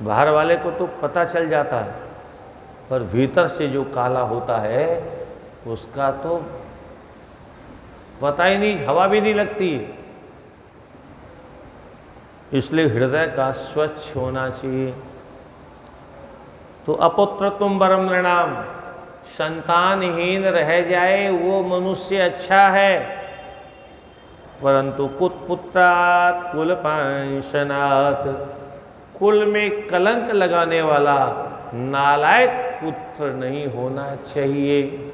बाहर वाले को तो पता चल जाता है, पर भीतर से जो काला होता है उसका तो पता ही नहीं, हवा भी नहीं लगती। इसलिए हृदय का स्वच्छ होना चाहिए। तो अपुत्र तुम वरम नृणाम, संतानहीन रह जाए वो मनुष्य अच्छा है, परंतु कुत्पुत्रात् कुल पांशनात्, कुल में कलंक लगाने वाला नालायक पुत्र नहीं होना चाहिए।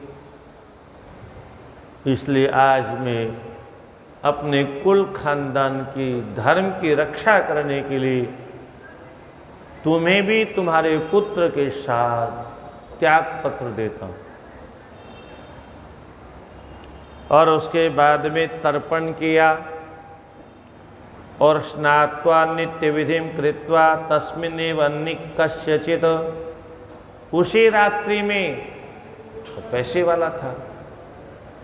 इसलिए आज मैं अपने कुल खानदान की धर्म की रक्षा करने के लिए तुम्हें भी तुम्हारे पुत्र के साथ त्याग पत्र देता हूँ। और उसके बाद में तर्पण किया और स्नात्वा नित्य विधिम कृत्वा तस्मिन्नेव कस्यचित्, उसी रात्रि में, तो पैसे वाला था,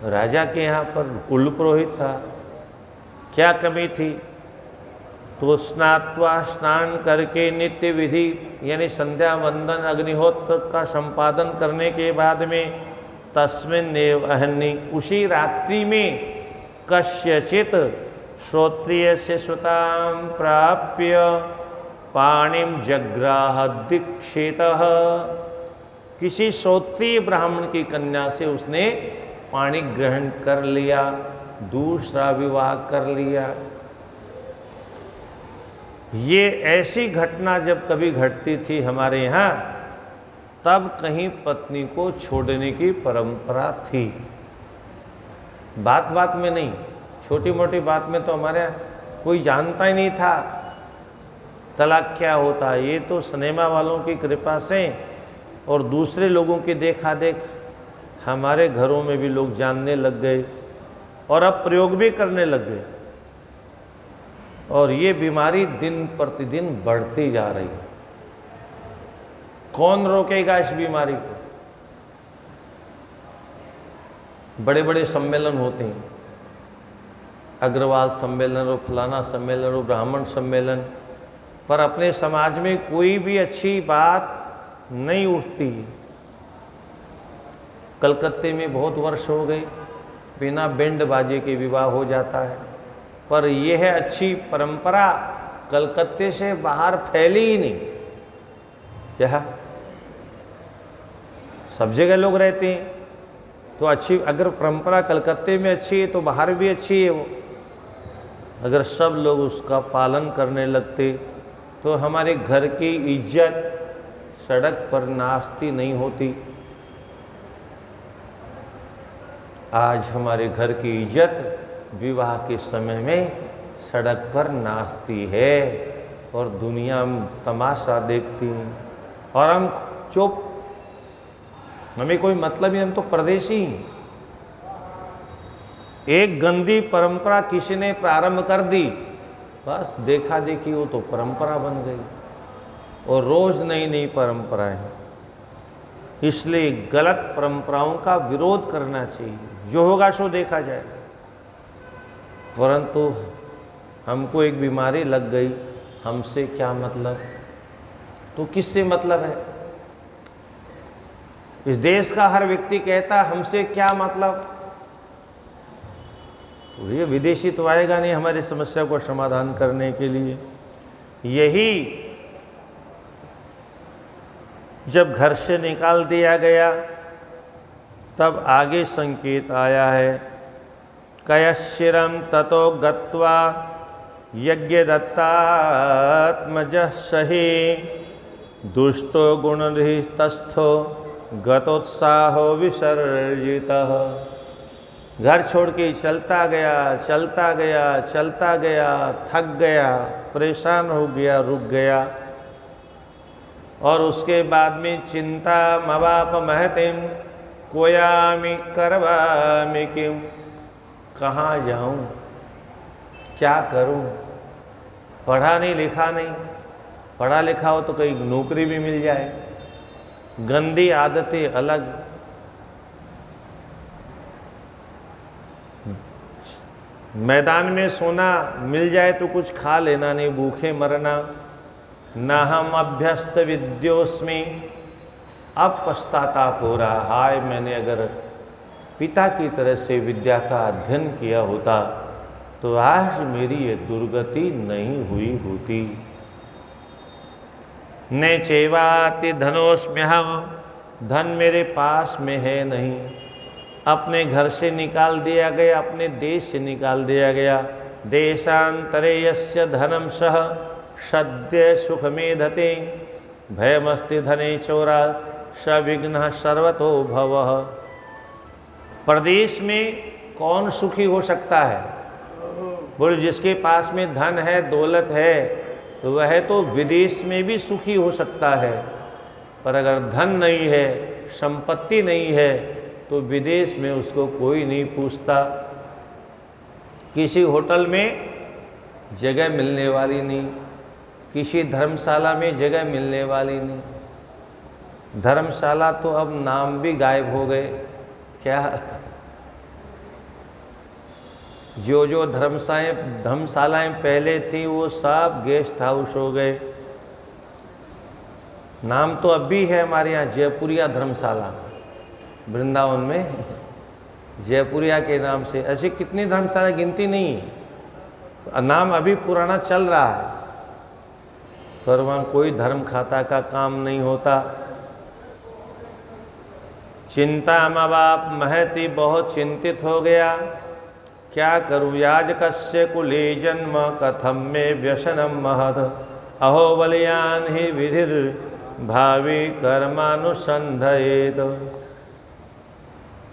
राजा के यहाँ पर कुल पुरोहित था, क्या कमी थी, तो स्नात्वा स्नान करके नित्य विधि यानी संध्या वंदन अग्निहोत्र का संपादन करने के बाद में तस्मिन्नेव अहन्नि, उसी रात्रि में कस्यचित् श्रोत्रियस्य श्रुतां प्राप्य पाणिम जग्राह दीक्षितः, किसी श्रोत्रिय ब्राह्मण की कन्या से उसने पाणी ग्रहण कर लिया, दूसरा विवाह कर लिया। ये ऐसी घटना जब कभी घटती थी हमारे यहाँ, तब कहीं पत्नी को छोड़ने की परंपरा थी। बात बात में नहीं, छोटी मोटी बात में तो हमारे यहाँ कोई जानता ही नहीं था तलाक क्या होता है। ये तो सिनेमा वालों की कृपा से और दूसरे लोगों की देखा देख हमारे घरों में भी लोग जानने लग गए और अब प्रयोग भी करने लग गए, और ये बीमारी दिन प्रतिदिन बढ़ती जा रही है। कौन रोकेगा इस बीमारी को? बड़े बड़े सम्मेलन होते हैं, अग्रवाल सम्मेलन और फलाना सम्मेलन और ब्राह्मण सम्मेलन, पर अपने समाज में कोई भी अच्छी बात नहीं उठती। कलकत्ते में बहुत वर्ष हो गए बिना बैंड बाजे के विवाह हो जाता है, पर यह है अच्छी परंपरा कलकत्ते से बाहर फैली ही नहीं। क्या सब जगह लोग रहते हैं तो अच्छी, अगर परंपरा कलकत्ते में अच्छी है तो बाहर भी अच्छी है वो। अगर सब लोग उसका पालन करने लगते तो हमारे घर की इज्जत सड़क पर नाचती नहीं होती। आज हमारे घर की इज्जत विवाह के समय में सड़क पर नाचती है और दुनिया तमाशा देखती है और हम चुप। हमें कोई मतलब ही, हम तो परदेशी हैं। एक गंदी परंपरा किसी ने प्रारंभ कर दी, बस देखा देखी वो तो परंपरा बन गई, और रोज नई नई परंपराएं। इसलिए गलत परंपराओं का विरोध करना चाहिए, जो होगा सो देखा जाए। परंतु हमको एक बीमारी लग गई, हमसे क्या मतलब, तो किससे मतलब है? इस देश का हर व्यक्ति कहता हमसे क्या मतलब। तो ये विदेशी तो आएगा नहीं हमारी समस्या को समाधान करने के लिए। यही जब घर से निकाल दिया गया, तब आगे संकेत आया है, कयश्चिरं ततो गत्वा यज्ञ दत्तात्मजः सही दुष्टो गुणरहितस्थो गतोत्साहो विसर्जितः। घर छोड़ के चलता गया, चलता गया, चलता गया, थक गया, परेशान हो गया, रुक गया, और उसके बाद में चिंता मवाप महतिम कोयामि करवामि किम, कहाँ जाऊँ, क्या करूँ, पढ़ा नहीं लिखा नहीं, पढ़ा लिखा हो तो कहीं नौकरी भी मिल जाए, गंदी आदतें अलग। मैदान में सोना मिल जाए तो कुछ खा लेना, नहीं भूखे मरना। न हम अभ्यस्त विद्योस्मि, अब पछताताप हो रहा, हाय मैंने अगर पिता की तरह से विद्या का अध्ययन किया होता तो आज मेरी ये दुर्गति नहीं हुई होती। न चैवाति धनोस्म्यहम, धन मेरे पास में है नहीं, अपने घर से निकाल दिया गया, अपने देश से निकाल दिया गया। देशांतरे यस्य धनम सह सद्य सुख मेधते भयमस्ति धने चोरा सविघ्न सर्वतो भवः। प्रदेश में कौन सुखी हो सकता है? बोले जिसके पास में धन है, दौलत है, तो वह तो विदेश में भी सुखी हो सकता है, पर अगर धन नहीं है, संपत्ति नहीं है, तो विदेश में उसको कोई नहीं पूछता। किसी होटल में जगह मिलने वाली नहीं, किसी धर्मशाला में जगह मिलने वाली नहीं। धर्मशाला तो अब नाम भी गायब हो गए। क्या जो जो धर्मशालाएं पहले थी वो सब गेस्ट हाउस हो गए। नाम तो अब भी है हमारे यहाँ जयपुरिया धर्मशाला, वृंदावन में जयपुरिया के नाम से। ऐसे कितनी धर्मशाला गिनती नहीं, नाम अभी पुराना चल रहा है, पर वहाँ कोई धर्म खाता का काम नहीं होता। चिंता मवाप महति, बहुत चिंतित हो गया, क्या करूँ, याजकस्य कुले जन्म कथम में व्यसनम महद अहो बलियान ही विधिर भावी कर्मानुसंधयेत।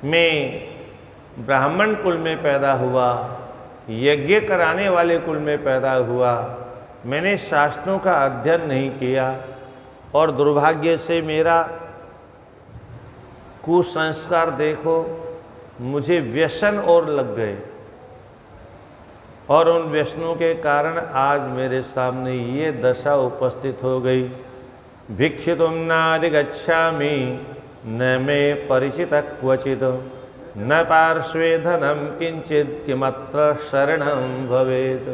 मैं ब्राह्मण कुल में पैदा हुआ, यज्ञ कराने वाले कुल में पैदा हुआ, मैंने शास्त्रों का अध्ययन नहीं किया, और दुर्भाग्य से मेरा कुसंस्कार देखो, मुझे व्यसन और लग गए, और उन व्यसनों के कारण आज मेरे सामने ये दशा उपस्थित हो गई। भिक्षितुम नाधिगच्छामि न मे परिचित क्वचित न पार्श्वे धनम किंचित किमत्र शरणं भवेत।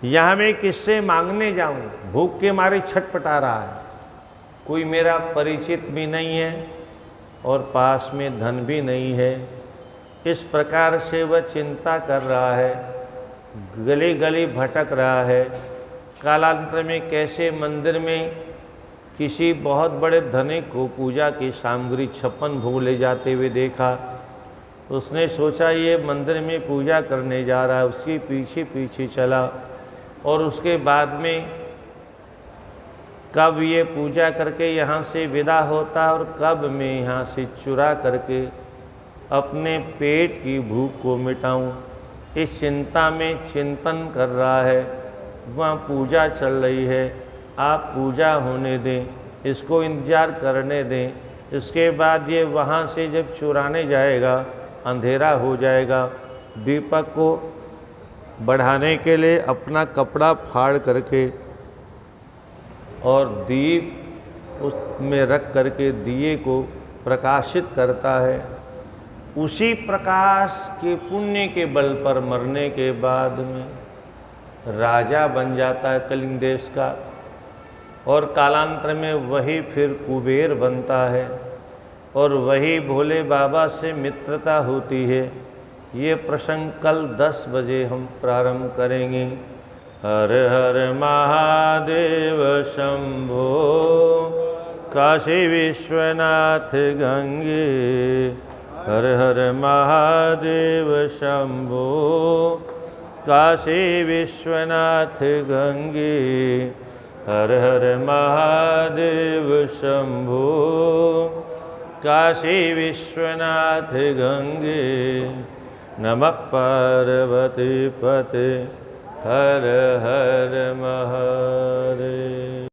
यहाँ मैं किससे मांगने जाऊँ, भूख के मारे छटपटा रहा है, कोई मेरा परिचित भी नहीं है और पास में धन भी नहीं है। इस प्रकार से वह चिंता कर रहा है, गली गली भटक रहा है। कालांतर में कैसे मंदिर में किसी बहुत बड़े धनिक को पूजा की सामग्री 56 भोग ले जाते हुए देखा, उसने सोचा ये मंदिर में पूजा करने जा रहा है, उसके पीछे पीछे चला, और उसके बाद में कब ये पूजा करके यहाँ से विदा होता और कब मैं यहाँ से चुरा करके अपने पेट की भूख को मिटाऊं, इस चिंता में चिंतन कर रहा है। वहाँ पूजा चल रही है, आप पूजा होने दें, इसको इंतजार करने दें। इसके बाद ये वहाँ से जब चुराने जाएगा, अंधेरा हो जाएगा, दीपक को बढ़ाने के लिए अपना कपड़ा फाड़ करके और दीप उसमें रख करके दिए को प्रकाशित करता है। उसी प्रकाश के पुण्य के बल पर मरने के बाद में राजा बन जाता है कलिंग देश का, और कालांतर में वही फिर कुबेर बनता है और वही भोले बाबा से मित्रता होती है। ये प्रसंग कल 10 बजे हम प्रारंभ करेंगे। हर हर महादेव शंभो, काशी विश्वनाथ गंगे। हर हर महादेव शंभो, काशी विश्वनाथ गंगे। हर हर महादेव शंभो, काशी विश्वनाथ गंगे। नमः पार्वती पते, हर हर महादेव।